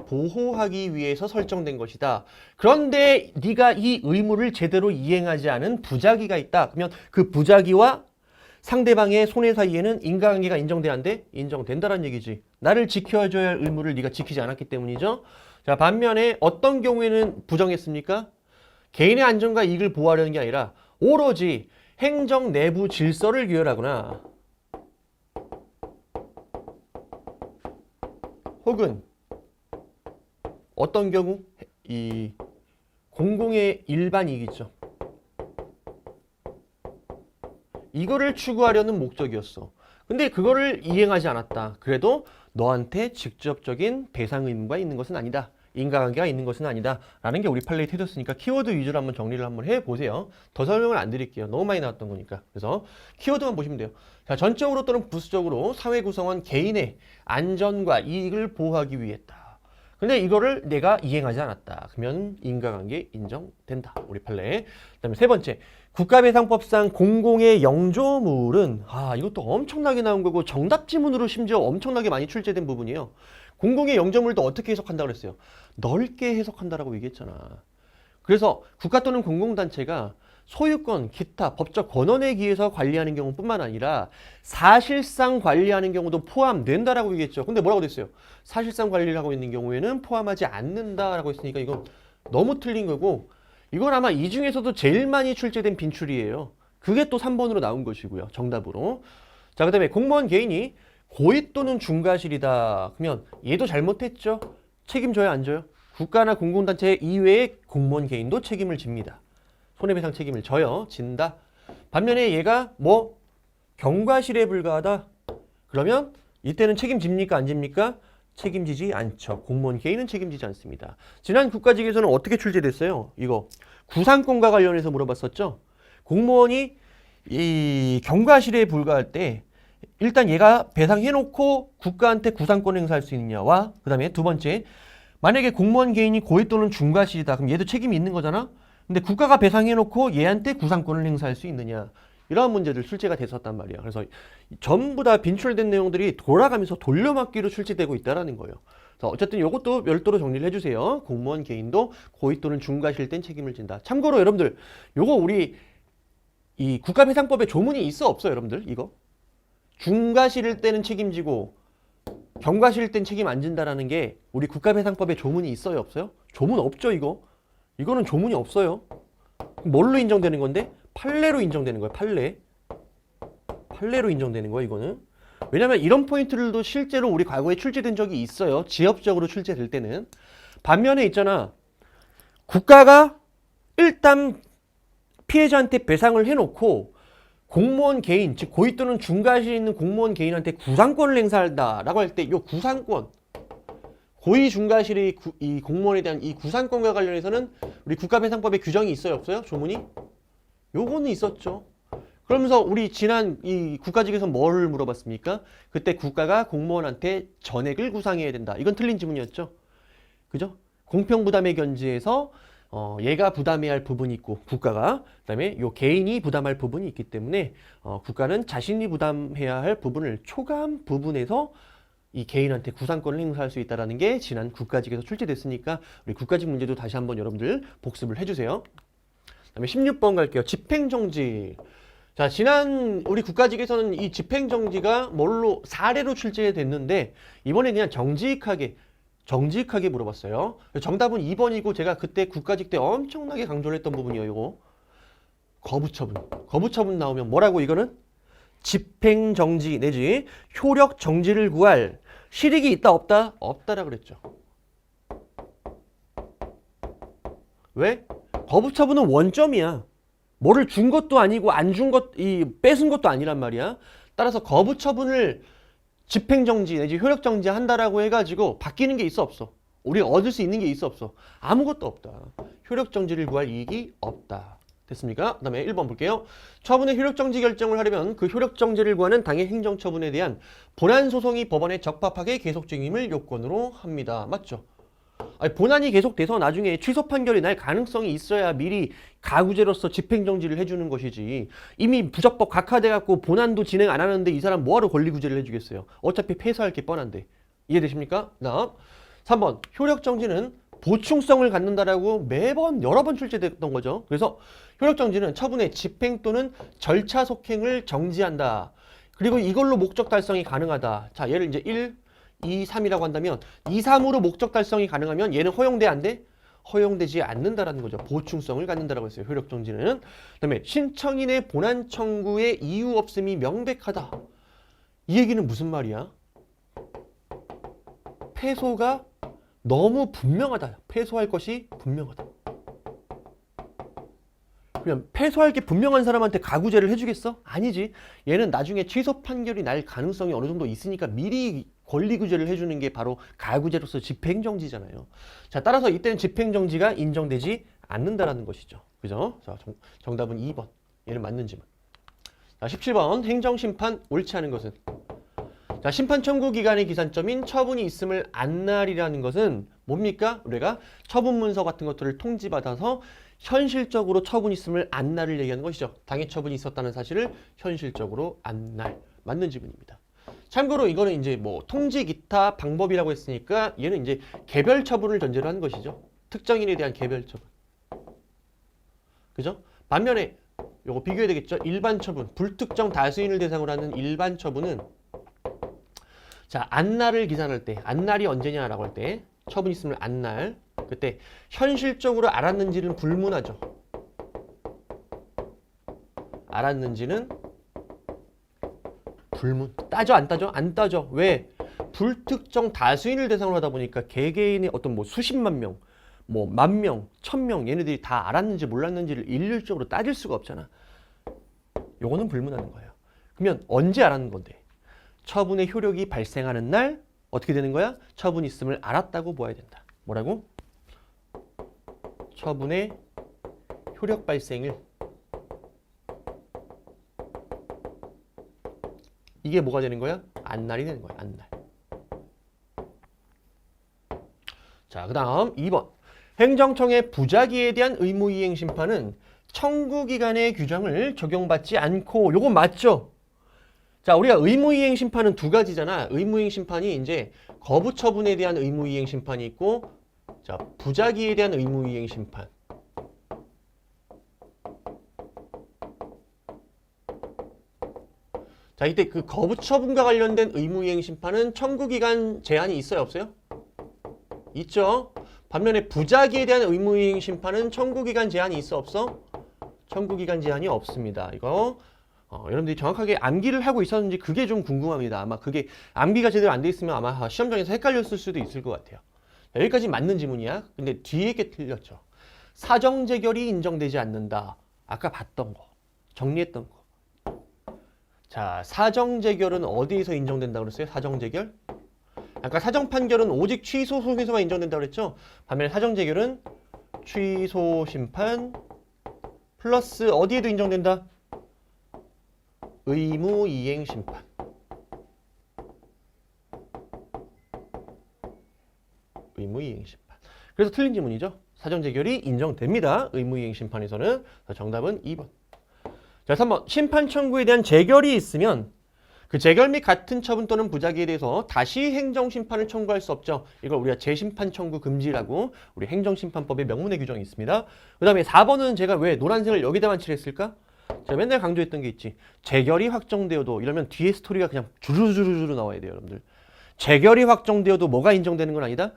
[SPEAKER 1] 보호하기 위해서 설정된 것이다. 그런데 네가 이 의무를 제대로 이행하지 않은 부작위가 있다. 그러면 그 부작위와 상대방의 손해 사이에는 인과관계가 인정돼야 안 돼? 인정된다는 얘기지. 나를 지켜줘야 할 의무를 네가 지키지 않았기 때문이죠. 자, 반면에 어떤 경우에는 부정했습니까? 개인의 안전과 이익을 보호하려는 게 아니라 오로지 행정 내부 질서를 규율하거나 혹은 어떤 경우? 이 공공의 일반 이익이죠. 이거를 추구하려는 목적이었어. 근데 그거를 이행하지 않았다. 그래도 너한테 직접적인 배상 의무가 있는 것은 아니다. 인과관계가 있는 것은 아니다. 라는 게 우리 판례에 해줬으니까 키워드 위주로 한번 정리를 한번 해보세요. 더 설명을 안 드릴게요. 너무 많이 나왔던 거니까. 그래서 키워드만 보시면 돼요. 자, 전적으로 또는 부수적으로 사회 구성원 개인의 안전과 이익을 보호하기 위했다. 근데 이거를 내가 이행하지 않았다. 그러면 인과관계 인정된다. 우리 판례. 그다음에 세 번째. 국가배상법상 공공의 영조물은 이것도 엄청나게 나온 거고 정답 지문으로 심지어 엄청나게 많이 출제된 부분이에요. 공공의 영조물도 어떻게 해석한다고 그랬어요? 넓게 해석한다라고 얘기했잖아. 그래서 국가 또는 공공단체가 소유권, 기타, 법적 권한에 의해서 관리하는 경우뿐만 아니라 사실상 관리하는 경우도 포함된다라고 얘기했죠. 근데 뭐라고 됐어요? 사실상 관리를 하고 있는 경우에는 포함하지 않는다라고 했으니까 이건 너무 틀린 거고 이건 아마 이 중에서도 제일 많이 출제된 빈출이에요. 그게 또 3번으로 나온 것이고요. 정답으로. 자, 그 다음에 공무원 개인이 고의 또는 중과실이다. 그러면 얘도 잘못했죠. 책임져야 안 져요? 국가나 공공단체 이외의 공무원 개인도 책임을 집니다. 손해배상 책임을 져요. 진다. 반면에 얘가 뭐 경과실에 불과하다. 그러면 이때는 책임집니까? 안 집니까? 책임지지 않죠. 공무원 개인은 책임지지 않습니다. 지난 국가직에서는 어떻게 출제됐어요? 이거 구상권과 관련해서 물어봤었죠. 공무원이 이 경과실에 불과할 때 일단 얘가 배상해놓고 국가한테 구상권 행사할 수 있느냐와 그 다음에 두 번째 만약에 공무원 개인이 고의 또는 중과실이다. 그럼 얘도 책임이 있는 거잖아. 근데 국가가 배상해놓고 얘한테 구상권을 행사할 수 있느냐. 이러한 문제들 출제가 됐었단 말이야. 그래서 전부 다 빈출된 내용들이 돌아가면서 돌려막기로 출제되고 있다는 거예요. 그래서 어쨌든 이것도 별도로 정리를 해주세요. 공무원 개인도 고의 또는 중과실 땐 책임을 진다. 참고로 여러분들 요거 우리 이 국가배상법에 조문이 있어 없어요 여러분들? 이거 중과실일 때는 책임지고 경과실일 땐 책임 안 진다라는 게 우리 국가배상법에 조문이 있어요 없어요? 조문 없죠 이거? 이거는 조문이 없어요. 뭘로 인정되는 건데? 판례로 인정되는 거예요. 판례로 인정되는 거예요 이거는. 왜냐면 이런 포인트들도 실제로 우리 과거에 출제된 적이 있어요. 지역적으로 출제될 때는. 반면에 있잖아. 국가가 일단 피해자한테 배상을 해놓고 공무원 개인, 즉 고의 또는 중과실에 있는 공무원 개인한테 구상권을 행사한다라고 할 때 이 구상권, 고의 중과실의 이 공무원에 대한 이 구상권과 관련해서는 우리 국가배상법에 규정이 있어요 없어요? 조문이? 요거는 있었죠. 그러면서 우리 지난 이 국가직에서 뭘 물어봤습니까? 그때 국가가 공무원한테 전액을 구상해야 된다. 이건 틀린 지문이었죠. 그죠? 공평부담의 견지에서 얘가 부담해야 할 부분이 있고 국가가 그다음에 요 개인이 부담할 부분이 있기 때문에 국가는 자신이 부담해야 할 부분을 초과한 부분에서 이 개인한테 구상권을 행사할 수 있다는 게 지난 국가직에서 출제됐으니까 우리 국가직 문제도 다시 한번 여러분들 복습을 해주세요. 그다음에 16번 갈게요. 집행정지. 자, 지난 우리 국가직에서는 이 집행정지가 뭘로 사례로 출제됐는데 이번에 그냥 정직하게 물어봤어요. 정답은 2번이고 제가 그때 국가직 때 엄청나게 강조를 했던 부분이에요. 이거 거부처분 나오면 뭐라고 이거는? 집행정지 내지 효력정지를 구할 실익이 있다 없다? 없다라 그랬죠. 왜? 거부처분은 원점이야. 뭐를 준 것도 아니고 안 준 것, 뺏은 것도 아니란 말이야. 따라서 거부처분을 집행정지 내지 효력정지 한다라고 해가지고 바뀌는 게 있어 없어? 우리가 얻을 수 있는 게 있어 없어? 아무것도 없다. 효력정지를 구할 이익이 없다. 됐습니까? 그 다음에 1번 볼게요. 처분의 효력정지 결정을 하려면 그 효력정지를 구하는 당해 행정처분에 대한 본안소송이 법원에 적합하게 계속적임을 요건으로 합니다. 맞죠? 아니, 본안이 계속돼서 나중에 취소 판결이 날 가능성이 있어야 미리 가구제로서 집행정지를 해주는 것이지. 이미 부적법 각하돼갖고 본안도 진행 안 하는데 이 사람 뭐하러 권리구제를 해주겠어요. 어차피 패소할 게 뻔한데. 이해되십니까? 다음 3번 효력정지는 보충성을 갖는다라고 매번 여러 번 출제됐던 거죠. 그래서 효력정지는 처분의 집행 또는 절차 속행을 정지한다. 그리고 이걸로 목적 달성이 가능하다. 자, 얘를 이제 1, 2, 3이라고 한다면 2, 3으로 목적 달성이 가능하면 얘는 허용돼 안 돼? 허용되지 않는다라는 거죠. 보충성을 갖는다라고 했어요. 효력정지는. 그다음에 신청인의 본안 청구의 이유 없음이 명백하다. 이 얘기는 무슨 말이야? 패소가 너무 분명하다. 패소할 것이 분명하다. 그냥 패소할 게 분명한 사람한테 가구제를 해주겠어? 아니지. 얘는 나중에 취소 판결이 날 가능성이 어느 정도 있으니까 미리 권리구제를 해주는 게 바로 가구제로서 집행정지잖아요. 자, 따라서 이때는 집행정지가 인정되지 않는다라는 것이죠. 그죠? 자, 정답은 2번. 얘는 맞는지만. 자, 17번. 행정심판 옳지 않은 것은? 자, 심판 청구 기간의 기산점인 처분이 있음을 안 날이라는 것은 뭡니까? 우리가 처분 문서 같은 것들을 통지받아서 현실적으로 처분이 있음을 안 날을 얘기하는 것이죠. 당해 처분이 있었다는 사실을 현실적으로 안 날. 맞는 지문입니다. 참고로 이거는 이제 뭐 통지 기타 방법이라고 했으니까 얘는 이제 개별 처분을 전제로 하는 것이죠. 특정인에 대한 개별 처분. 그죠? 반면에 요거 비교해야 되겠죠? 일반 처분, 불특정 다수인을 대상으로 하는 일반 처분은 자, 안날을 기산할 때, 안날이 언제냐라고 할 때 처분 있음을 안날 그때 현실적으로 알았는지는 불문하죠. 알았는지는 불문. 따져 안 따져? 안 따져. 왜? 불특정 다수인을 대상으로 하다 보니까 개개인의 어떤 뭐 수십만 명, 뭐 만 명, 천 명 얘네들이 다 알았는지 몰랐는지를 일률적으로 따질 수가 없잖아. 요거는 불문하는 거예요. 그러면 언제 알았는 건데? 처분의 효력이 발생하는 날 어떻게 되는 거야? 처분이 있음을 알았다고 보아야 된다. 뭐라고? 처분의 효력 발생을 이게 뭐가 되는 거야? 안날이 되는 거야. 안날. 자, 그 다음 2번. 행정청의 부작위에 대한 의무이행 심판은 청구기간의 규정을 적용받지 않고 요거 맞죠? 자, 우리가 의무이행 심판은 두 가지잖아. 의무이행 심판이 이제 거부처분에 대한 의무이행 심판이 있고 자, 부작위에 대한 의무이행 심판. 자, 이때 그 거부처분과 관련된 의무이행 심판은 청구기간 제한이 있어요? 없어요? 있죠. 반면에 부작위에 대한 의무이행 심판은 청구기간 제한이 있어? 없어? 청구기간 제한이 없습니다. 이거 여러분들이 정확하게 암기를 하고 있었는지 그게 좀 궁금합니다. 아마 그게 암기가 제대로 안 돼 있으면 아마 시험장에서 헷갈렸을 수도 있을 것 같아요. 자, 여기까지 맞는 지문이야. 근데 뒤에 게 틀렸죠. 사정재결이 인정되지 않는다. 아까 봤던 거. 정리했던 거. 자, 사정재결은 어디에서 인정된다고 그랬어요? 사정재결? 아까 사정판결은 오직 취소 소송에서만 인정된다고 그랬죠? 반면에 사정재결은 취소 심판 플러스 어디에도 인정된다? 의무이행 심판. 의무이행 심판. 그래서 틀린 지문이죠. 사정재결이 인정됩니다. 의무이행 심판에서는. 정답은 2번. 자, 3번. 심판 청구에 대한 재결이 있으면 그 재결 및 같은 처분 또는 부작위에 대해서 다시 행정심판을 청구할 수 없죠. 이걸 우리가 재심판 청구 금지라고 우리 행정심판법의 명문의 규정이 있습니다. 그 다음에 4번은 제가 왜 노란색을 여기다만 칠했을까? 제가 맨날 강조했던 게 있지. 재결이 확정되어도 이러면 뒤에 스토리가 그냥 주르주르주르 나와야 돼요, 여러분들. 재결이 확정되어도 뭐가 인정되는 건 아니다?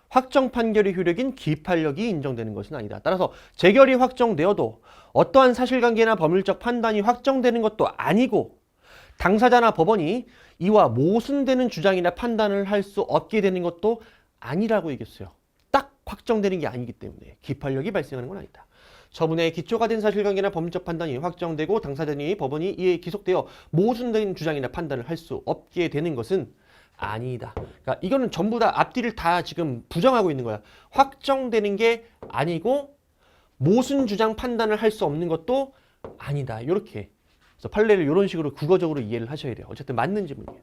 [SPEAKER 1] 확정 판결의 효력인 기판력이 인정되는 것은 아니다. 따라서 재결이 확정되어도 어떠한 사실관계나 법률적 판단이 확정되는 것도 아니고 당사자나 법원이 이와 모순되는 주장이나 판단을 할 수 없게 되는 것도 아니라고 얘기했어요. 딱 확정되는 게 아니기 때문에 기판력이 발생하는 건 아니다. 처분에 기초가 된 사실관계나 법률적 판단이 확정되고 당사자니 법원이 이에 기속되어 모순된 주장이나 판단을 할 수 없게 되는 것은 아니다. 그러니까 이거는 전부 다 앞뒤를 다 지금 부정하고 있는 거야. 확정되는 게 아니고 모순 주장 판단을 할 수 없는 것도 아니다. 이렇게. 그래서 판례를 이런 식으로 국어적으로 이해를 하셔야 돼요. 어쨌든 맞는 지문이에요.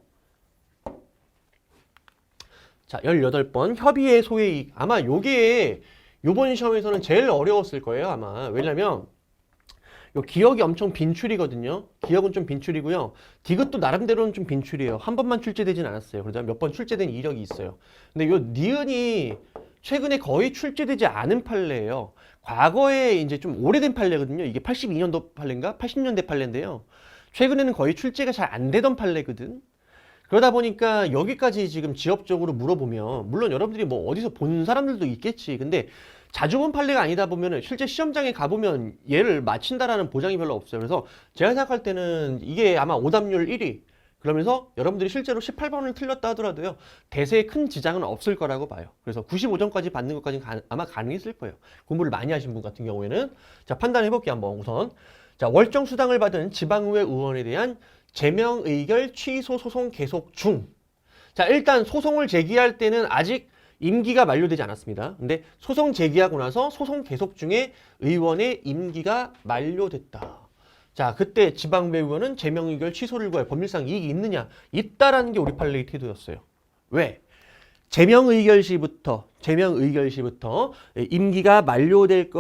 [SPEAKER 1] 자, 18번 협의의 소외이익. 아마 요게 요번 시험에서는 제일 어려웠을 거예요, 아마. 왜냐면 요 기억이 엄청 빈출이거든요. 기억은 좀 빈출이고요. 디귿도 나름대로는 좀 빈출이에요. 한 번만 출제되진 않았어요. 그러다 몇 번 출제된 이력이 있어요. 근데 요 니은이 최근에 거의 출제되지 않은 판례예요. 과거에 이제 좀 오래된 판례거든요. 이게 82년도 판례인가? 80년대 판례인데요. 최근에는 거의 출제가 잘 안 되던 판례거든. 그러다 보니까 여기까지 지금 지엽적으로 물어보면 물론 여러분들이 뭐 어디서 본 사람들도 있겠지. 근데 자주 본 판례가 아니다 보면은 실제 시험장에 가보면 얘를 맞힌다라는 보장이 별로 없어요. 그래서 제가 생각할 때는 이게 아마 오답률 1위. 그러면서 여러분들이 실제로 18번을 틀렸다 하더라도요. 대세에 큰 지장은 없을 거라고 봐요. 그래서 95점까지 받는 것까지는 아마 가능했을 거예요. 공부를 많이 하신 분 같은 경우에는. 자, 판단해 볼게요. 한번 우선. 자, 월정 수당을 받은 지방의회 의원에 대한 제명 의결 취소 소송 계속 중. 자, 일단 소송을 제기할 때는 아직 임기가 만료되지 않았습니다. 근데 소송 제기하고 나서 소송 계속 중에 의원의 임기가 만료됐다. 자, 그때 지방의회 의원은 제명 의결 취소를 구할 법률상 이익이 있느냐? 있다라는 게 우리 판례의 태도였어요. 왜? 제명 의결 시부터 임기가 만료될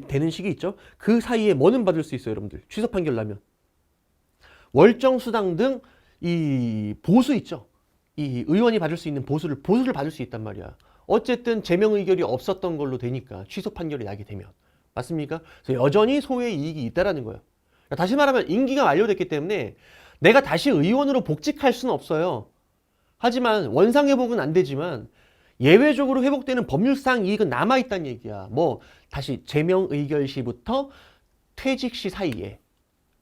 [SPEAKER 1] 되는 시기 있죠? 그 사이에 뭐는 받을 수 있어요, 여러분들? 취소 판결 나면. 월정수당 등 이 보수 있죠? 이 의원이 받을 수 있는 보수를 받을 수 있단 말이야. 어쨌든 제명 의결이 없었던 걸로 되니까 취소 판결이 나게 되면. 맞습니까? 그래서 여전히 소외 이익이 있다라는 거예요. 그러니까 다시 말하면 임기가 만료됐기 때문에 내가 다시 의원으로 복직할 수는 없어요. 하지만 원상회복은 안 되지만 예외적으로 회복되는 법률상 이익은 남아있다는 얘기야. 뭐 다시 제명 의결 시부터 퇴직 시 사이에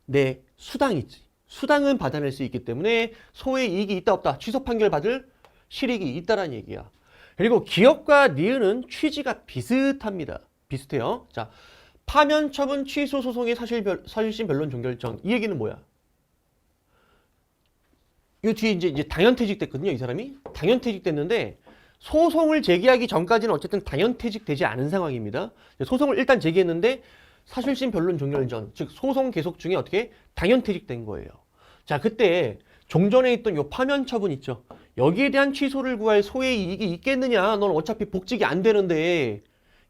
[SPEAKER 1] 내 수당이 있지. 수당은 받아낼 수 있기 때문에 소외 이익이 있다 없다. 취소 판결 받을 실익이 있다라는 얘기야. 그리고 기업과 니은은 취지가 비슷합니다. 비슷해요. 자, 파면 처분 취소 소송의 사실심 변론 종결정. 이 얘기는 뭐야? 이 뒤에 이제 당연퇴직 됐거든요. 이 사람이 당연퇴직 됐는데 소송을 제기하기 전까지는 어쨌든 당연퇴직 되지 않은 상황입니다. 소송을 일단 제기했는데 사실심 변론 종결 전, 즉 소송 계속 중에 어떻게 당연퇴직된 거예요. 자, 그때 종전에 있던 요 파면 처분 있죠. 여기에 대한 취소를 구할 소외 이익이 있겠느냐? 넌 어차피 복직이 안 되는데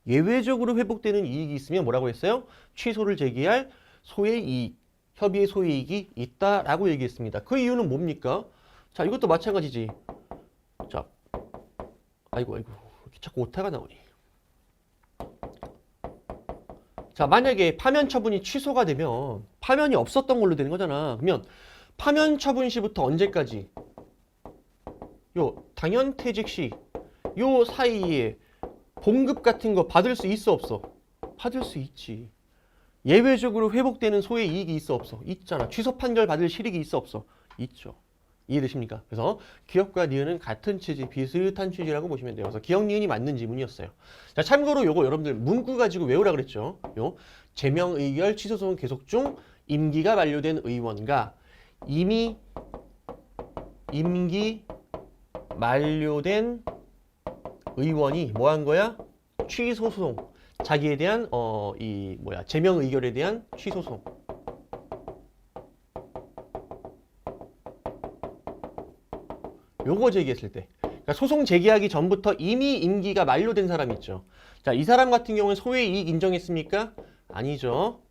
[SPEAKER 1] 예외적으로 회복되는 이익이 있으면 뭐라고 했어요? 취소를 제기할 소외 이익, 협의의 소외 이익이 있다라고 얘기했습니다. 그 이유는 뭡니까? 자, 이것도 마찬가지지. 자, 아이고 자꾸 오타가 나오니. 자, 만약에 파면 처분이 취소가 되면 파면이 없었던 걸로 되는 거잖아. 그러면 파면 처분 시부터 언제까지? 요 당연퇴직 시 요 사이에 봉급 같은 거 받을 수 있어 없어? 받을 수 있지. 예외적으로 회복되는 소외 이익이 있어 없어? 있잖아. 취소 판결 받을 실익이 있어 없어? 있죠. 이해되십니까? 그래서 기업과 니은은 같은 취지, 비슷한 취지라고 보시면 돼요. 그래서 기억 니은이 맞는 지문이었어요. 자, 참고로 요거 여러분들 문구 가지고 외우라 그랬죠. 요 제명 의결 취소 소송 계속 중 임기가 만료된 의원과 이미 임기 만료된 의원이 뭐 한 거야? 취소 소송. 자기에 대한 제명 의결에 대한 취소 소송. 요거 제기했을 때. 그러니까 소송 제기하기 전부터 이미 임기가 만료된 사람 있죠. 자, 이 사람 같은 경우는 소외 이익 인정했습니까? 아니죠.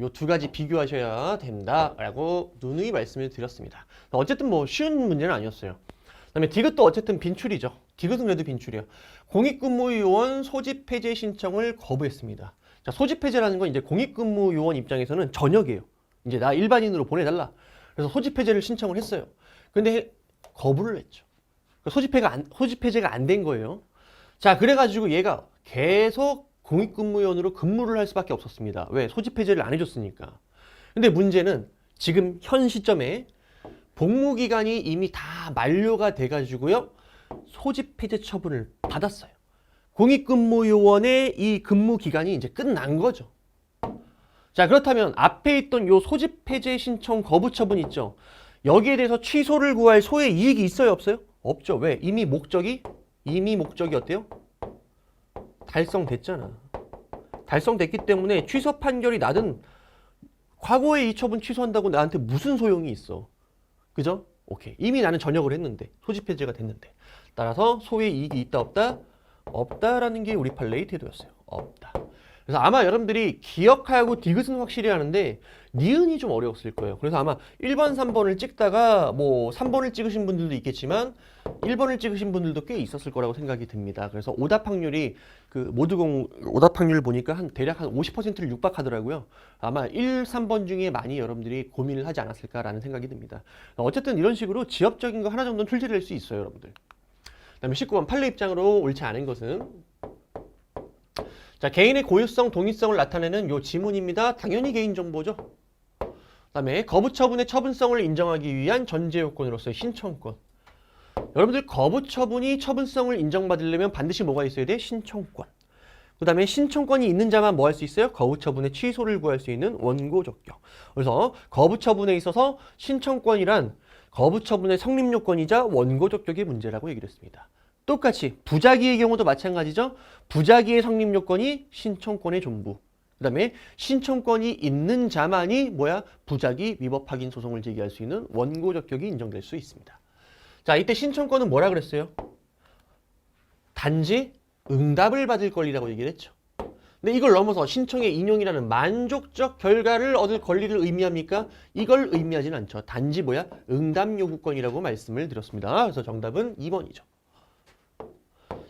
[SPEAKER 1] 요 두 가지 비교하셔야 된다라고 누누이 말씀을 드렸습니다. 어쨌든 뭐 쉬운 문제는 아니었어요. 그다음에 디귿도 어쨌든 빈출이죠. 디귿은 그래도 빈출이야. 공익근무요원 소집 폐지 신청을 거부했습니다. 자, 소집 폐지라는 건 이제 공익근무요원 입장에서는 전역이에요. 이제 나 일반인으로 보내달라. 그래서 소집 폐지를 신청을 했어요. 근데 거부를 했죠. 소집 폐지가 안 된 거예요. 자, 그래가지고 얘가 계속 공익근무요원으로 근무를 할 수밖에 없었습니다. 왜? 소집 폐지를 안 해줬으니까. 근데 문제는 지금 현 시점에 복무기간이 이미 다 만료가 돼가지고요. 소집 폐지 처분을 받았어요. 공익근무요원의 이 근무기간이 이제 끝난 거죠. 자, 그렇다면 앞에 있던 요 소집 폐지 신청 거부 처분 있죠. 여기에 대해서 취소를 구할 소의 이익이 있어요, 없어요? 없죠. 왜? 이미 목적이 어때요? 달성됐잖아. 달성됐기 때문에 취소 판결이 나든 과거에 이 처분 취소한다고 나한테 무슨 소용이 있어. 그죠? 오케이. 이미 나는 전역을 했는데 소집 폐지가 됐는데 따라서 소의 이익이 있다 없다? 없다라는 게 우리 판례의 태도였어요. 없다. 그래서 아마 여러분들이 기억하고 디귿은 확실히 하는데 니은이 좀 어려웠을 거예요. 그래서 아마 1번, 3번을 찍다가 뭐 3번을 찍으신 분들도 있겠지만 1번을 찍으신 분들도 꽤 있었을 거라고 생각이 듭니다. 그래서 오답 확률이 그 모두공 오답 확률 보니까 대략 한 50%를 육박하더라고요. 아마 1, 3번 중에 많이 여러분들이 고민을 하지 않았을까라는 생각이 듭니다. 어쨌든 이런 식으로 지엽적인 거 하나 정도는 출제될 수 있어요, 여러분들. 그다음에 19번 판례 입장으로 옳지 않은 것은 자, 개인의 고유성, 동의성을 나타내는 요 지문입니다. 당연히 개인정보죠. 그 다음에 거부처분의 처분성을 인정하기 위한 전제요건으로서의 신청권. 여러분들 거부처분이 처분성을 인정받으려면 반드시 뭐가 있어야 돼? 신청권. 그 다음에 신청권이 있는 자만 뭐 할 수 있어요? 거부처분의 취소를 구할 수 있는 원고적격. 그래서 거부처분에 있어서 신청권이란 거부처분의 성립요건이자 원고적격의 문제라고 얘기를 했습니다. 똑같이 부작위의 경우도 마찬가지죠. 부작위의 성립 요건이 신청권의 존부. 그 다음에 신청권이 있는 자만이 뭐야? 부작위 위법 확인 소송을 제기할 수 있는 원고 적격이 인정될 수 있습니다. 자, 이때 신청권은 뭐라 그랬어요? 단지 응답을 받을 권리라고 얘기를 했죠. 근데 이걸 넘어서 신청의 인용이라는 만족적 결과를 얻을 권리를 의미합니까? 이걸 의미하진 않죠. 단지 뭐야? 응답 요구권이라고 말씀을 드렸습니다. 그래서 정답은 2번이죠.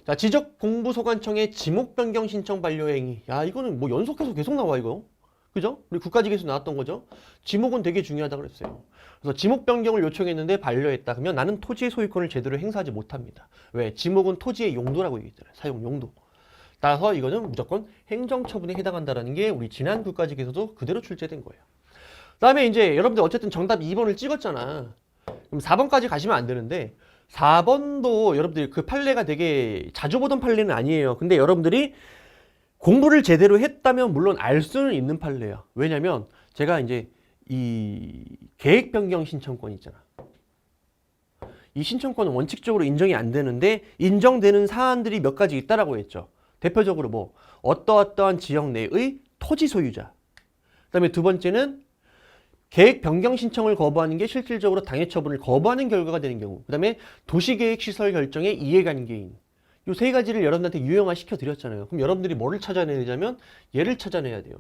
[SPEAKER 1] 자, 지적공부소관청의 지목 변경 신청 반려 행위. 야, 이거는 뭐 연속해서 계속 나와, 이거. 그죠? 우리 국가직에서 나왔던 거죠. 지목은 되게 중요하다고 그랬어요. 그래서 지목 변경을 요청했는데 반려했다. 그러면 나는 토지의 소유권을 제대로 행사하지 못합니다. 왜? 지목은 토지의 용도라고 얘기했잖아요. 사용 용도. 따라서 이거는 무조건 행정처분에 해당한다는 게 우리 지난 국가직에서도 그대로 출제된 거예요. 그 다음에 이제 여러분들 어쨌든 정답 2번을 찍었잖아. 그럼 4번까지 가시면 안 되는데 4번도 여러분들이 그 판례가 되게 자주 보던 판례는 아니에요. 근데 여러분들이 공부를 제대로 했다면 물론 알 수는 있는 판례야. 왜냐면 제가 이제 이 계획 변경 신청권 있잖아. 이 신청권은 원칙적으로 인정이 안 되는데 인정되는 사안들이 몇 가지 있다라고 했죠. 대표적으로 뭐 어떠어떠한 지역 내의 토지 소유자. 그다음에 두 번째는 계획 변경 신청을 거부하는 게 실질적으로 당해 처분을 거부하는 결과가 되는 경우. 그 다음에 도시계획 시설 결정의 이해관계인. 이 세 가지를 여러분한테 유형화 시켜드렸잖아요. 그럼 여러분들이 뭐를 찾아내자면 얘를 찾아내야 돼요.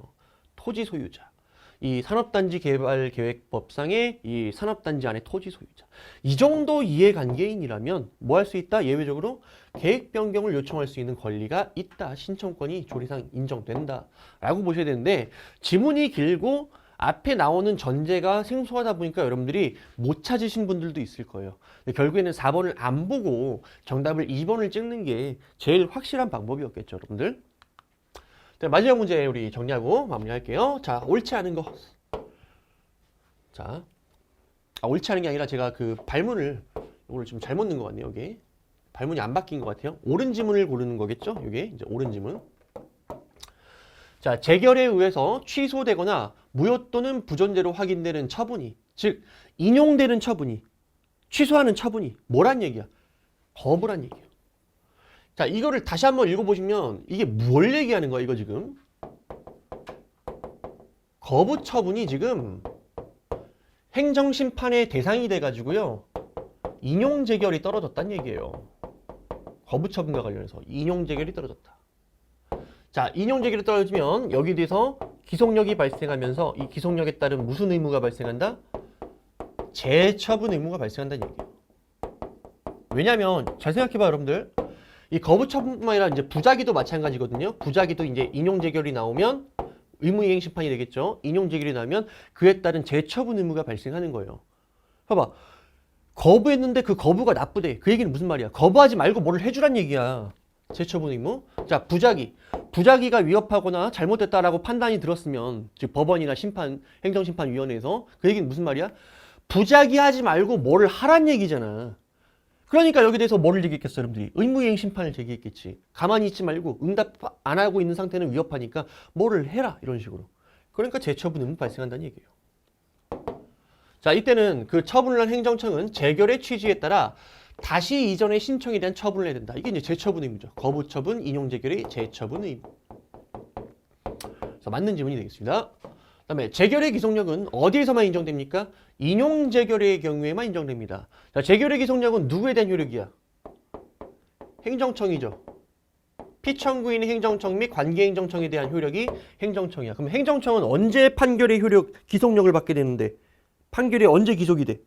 [SPEAKER 1] 토지 소유자. 이 산업단지 개발계획법상의 이 산업단지 안에 토지 소유자. 이 정도 이해관계인이라면 뭐 할 수 있다? 예외적으로 계획 변경을 요청할 수 있는 권리가 있다. 신청권이 조리상 인정된다. 라고 보셔야 되는데 지문이 길고 앞에 나오는 전제가 생소하다 보니까 여러분들이 못 찾으신 분들도 있을 거예요. 결국에는 4번을 안 보고 정답을 2번을 찍는 게 제일 확실한 방법이었겠죠, 여러분들. 자, 마지막 문제 우리 정리하고 마무리할게요. 자, 옳지 않은 거. 자, 옳지 않은 게 아니라 제가 그 발문을 이거를 좀 잘못 넣은 것 같네요, 여기. 발문이 안 바뀐 것 같아요. 옳은 지문을 고르는 거겠죠? 이게 이제 옳은 지문. 자, 재결에 의해서 취소되거나 무효 또는 부존재로 확인되는 처분이, 즉 인용되는 처분이, 취소하는 처분이 뭐란 얘기야? 거부란 얘기야. 자, 이거를 다시 한번 읽어보시면 이게 뭘 얘기하는 거야, 이거 지금? 거부 처분이 지금 행정심판의 대상이 돼가지고요. 인용재결이 떨어졌다는 얘기예요. 거부처분과 관련해서 인용재결이 떨어졌다. 자, 인용재결이 떨어지면 여기에 대해서 기속력이 발생하면서 이 기속력에 따른 무슨 의무가 발생한다? 재처분 의무가 발생한다는 얘기예요. 왜냐면 잘 생각해봐 여러분들. 이 거부처분뿐만 아니라 이제 부작위도 마찬가지거든요. 부작위도 이제 인용재결이 나오면 의무이행 심판이 되겠죠. 인용재결이 나오면 그에 따른 재처분 의무가 발생하는 거예요. 봐봐. 거부했는데 그 거부가 나쁘대. 그 얘기는 무슨 말이야? 거부하지 말고 뭐를 해주란 얘기야. 재처분 의무. 자, 부작위. 부작위가 위협하거나 잘못됐다라고 판단이 들었으면, 즉 법원이나 심판, 행정심판위원회에서 그 얘기는 무슨 말이야? 부작위 하지 말고 뭐를 하란 얘기잖아. 그러니까 여기 대해서 뭐를 얘기했겠어, 여러분들이? 의무이행 심판을 제기했겠지. 가만히 있지 말고 응답 안 하고 있는 상태는 위협하니까 뭐를 해라, 이런 식으로. 그러니까 재처분 의무 발생한다는 얘기예요. 자, 이때는 그 처분을 한 행정청은 재결의 취지에 따라 다시 이전의 신청에 대한 처분을 해야 된다. 이게 이제 재처분 의무죠. 거부처분, 인용재결의 재처분 의무. 그래서 맞는 지문이 되겠습니다. 그 다음에 재결의 기속력은 어디에서만 인정됩니까? 인용재결의 경우에만 인정됩니다. 자, 재결의 기속력은 누구에 대한 효력이야? 행정청이죠. 피청구인의 행정청 및 관계행정청에 대한 효력이 행정청이야. 그럼 행정청은 언제 판결의 효력, 기속력을 받게 되는데 판결이 언제 기속이 돼?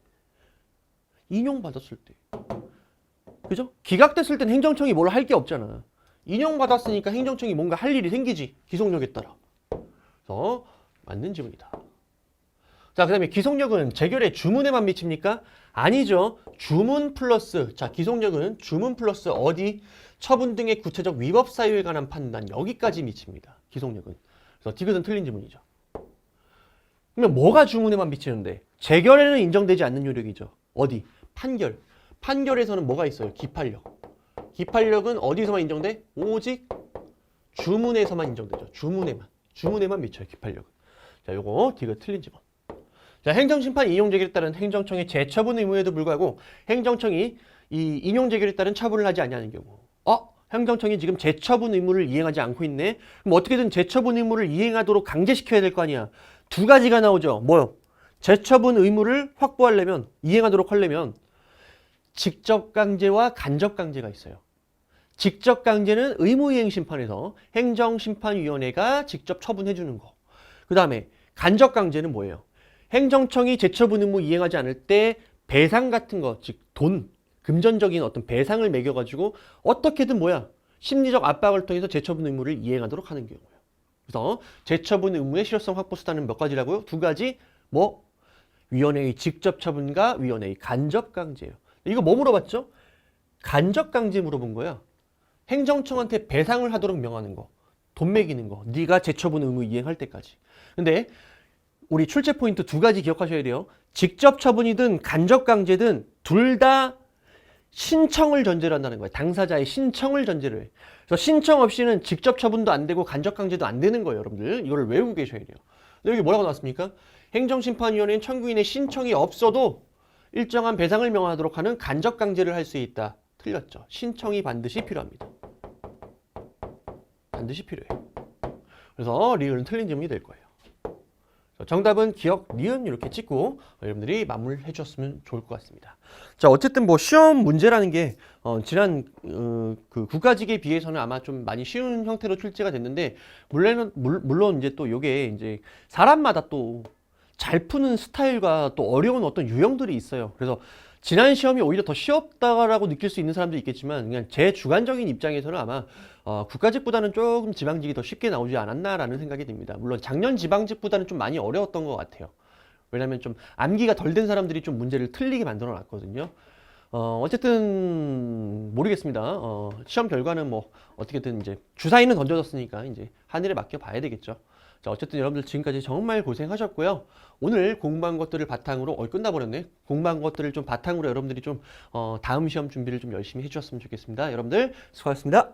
[SPEAKER 1] 인용받았을 때. 그죠? 기각됐을 땐 행정청이 뭘 할 게 없잖아. 인용받았으니까 행정청이 뭔가 할 일이 생기지. 기속력에 따라. 그래서 맞는 지문이다. 자, 그 다음에 기속력은 재결의 주문에만 미칩니까? 아니죠. 주문 플러스, 자, 기속력은 주문 플러스 어디? 처분 등의 구체적 위법 사유에 관한 판단, 여기까지 미칩니다. 기속력은. 그래서 디귿은 틀린 지문이죠. 그러면 뭐가 주문에만 미치는데? 재결에는 인정되지 않는 요력이죠. 어디? 판결. 판결에서는 뭐가 있어요? 기판력. 기판력은 어디서만 인정돼? 오직 주문에서만 인정되죠. 주문에만. 주문에만 미쳐요. 기판력은. 자, 요거 디귿 틀린 지문. 자, 행정심판 인용재결에 따른 행정청의 재처분 의무에도 불구하고 행정청이 이 인용재결에 따른 처분을 하지 않냐는 경우. 행정청이 지금 재처분 의무를 이행하지 않고 있네. 그럼 어떻게든 재처분 의무를 이행하도록 강제시켜야 될 거 아니야. 두 가지가 나오죠. 뭐요? 재처분 의무를 확보하려면, 이행하도록 하려면 직접 강제와 간접 강제가 있어요. 직접 강제는 의무이행 심판에서 행정심판위원회가 직접 처분해 주는 거. 그 다음에 간접 강제는 뭐예요? 행정청이 재처분 의무 이행하지 않을 때 배상 같은 거, 즉 돈, 금전적인 어떤 배상을 매겨가지고 어떻게든 심리적 압박을 통해서 재처분 의무를 이행하도록 하는 경우예요. 그래서 재처분 의무의 실효성 확보 수단은 몇 가지라고요? 두 가지. 위원회의 직접 처분과 위원회의 간접 강제예요. 이거 뭐 물어봤죠? 간접 강제 물어본 거야. 행정청한테 배상을 하도록 명하는 거, 돈 매기는 거, 네가 재처분 의무 이행할 때까지. 근데 우리 출제 포인트 두 가지 기억하셔야 돼요. 직접 처분이든 간접 강제든 둘 다 신청을 전제로 한다는 거예요. 당사자의 신청을 전제로 해. 그래서 신청 없이는 직접 처분도 안 되고 간접 강제도 안 되는 거예요. 여러분들 이거를 외우고 계셔야 돼요. 근데 여기 뭐라고 나왔습니까? 행정심판위원회는 청구인의 신청이 없어도 일정한 배상을 명하도록 하는 간접 강제를 할 수 있다. 틀렸죠. 신청이 반드시 필요합니다. 반드시 필요해요. 그래서 리을은 틀린 질문이 될 거예요. 정답은 기억, 니은 이렇게 찍고 여러분들이 마무리해 주셨으면 좋을 것 같습니다. 자, 어쨌든 시험 문제라는 게 지난 그 국가직에 비해서는 아마 좀 많이 쉬운 형태로 출제가 됐는데 물론 이제 또 요게 이제 사람마다 또 잘 푸는 스타일과 또 어려운 어떤 유형들이 있어요. 그래서 지난 시험이 오히려 더 쉬웠다라고 느낄 수 있는 사람도 있겠지만 그냥 제 주관적인 입장에서는 아마 국가직보다는 조금 지방직이 더 쉽게 나오지 않았나라는 생각이 듭니다. 물론 작년 지방직보다는 좀 많이 어려웠던 것 같아요. 왜냐하면 좀 암기가 덜 된 사람들이 좀 문제를 틀리게 만들어 놨거든요. 어쨌든 모르겠습니다. 시험 결과는 어떻게든 이제 주사위는 던져졌으니까 이제 하늘에 맡겨 봐야 되겠죠. 자, 어쨌든 여러분들 지금까지 정말 고생하셨고요. 오늘 공부한 것들을 바탕으로 끝나버렸네. 공부한 것들을 좀 바탕으로 여러분들이 좀 다음 시험 준비를 좀 열심히 해주셨으면 좋겠습니다. 여러분들 수고하셨습니다.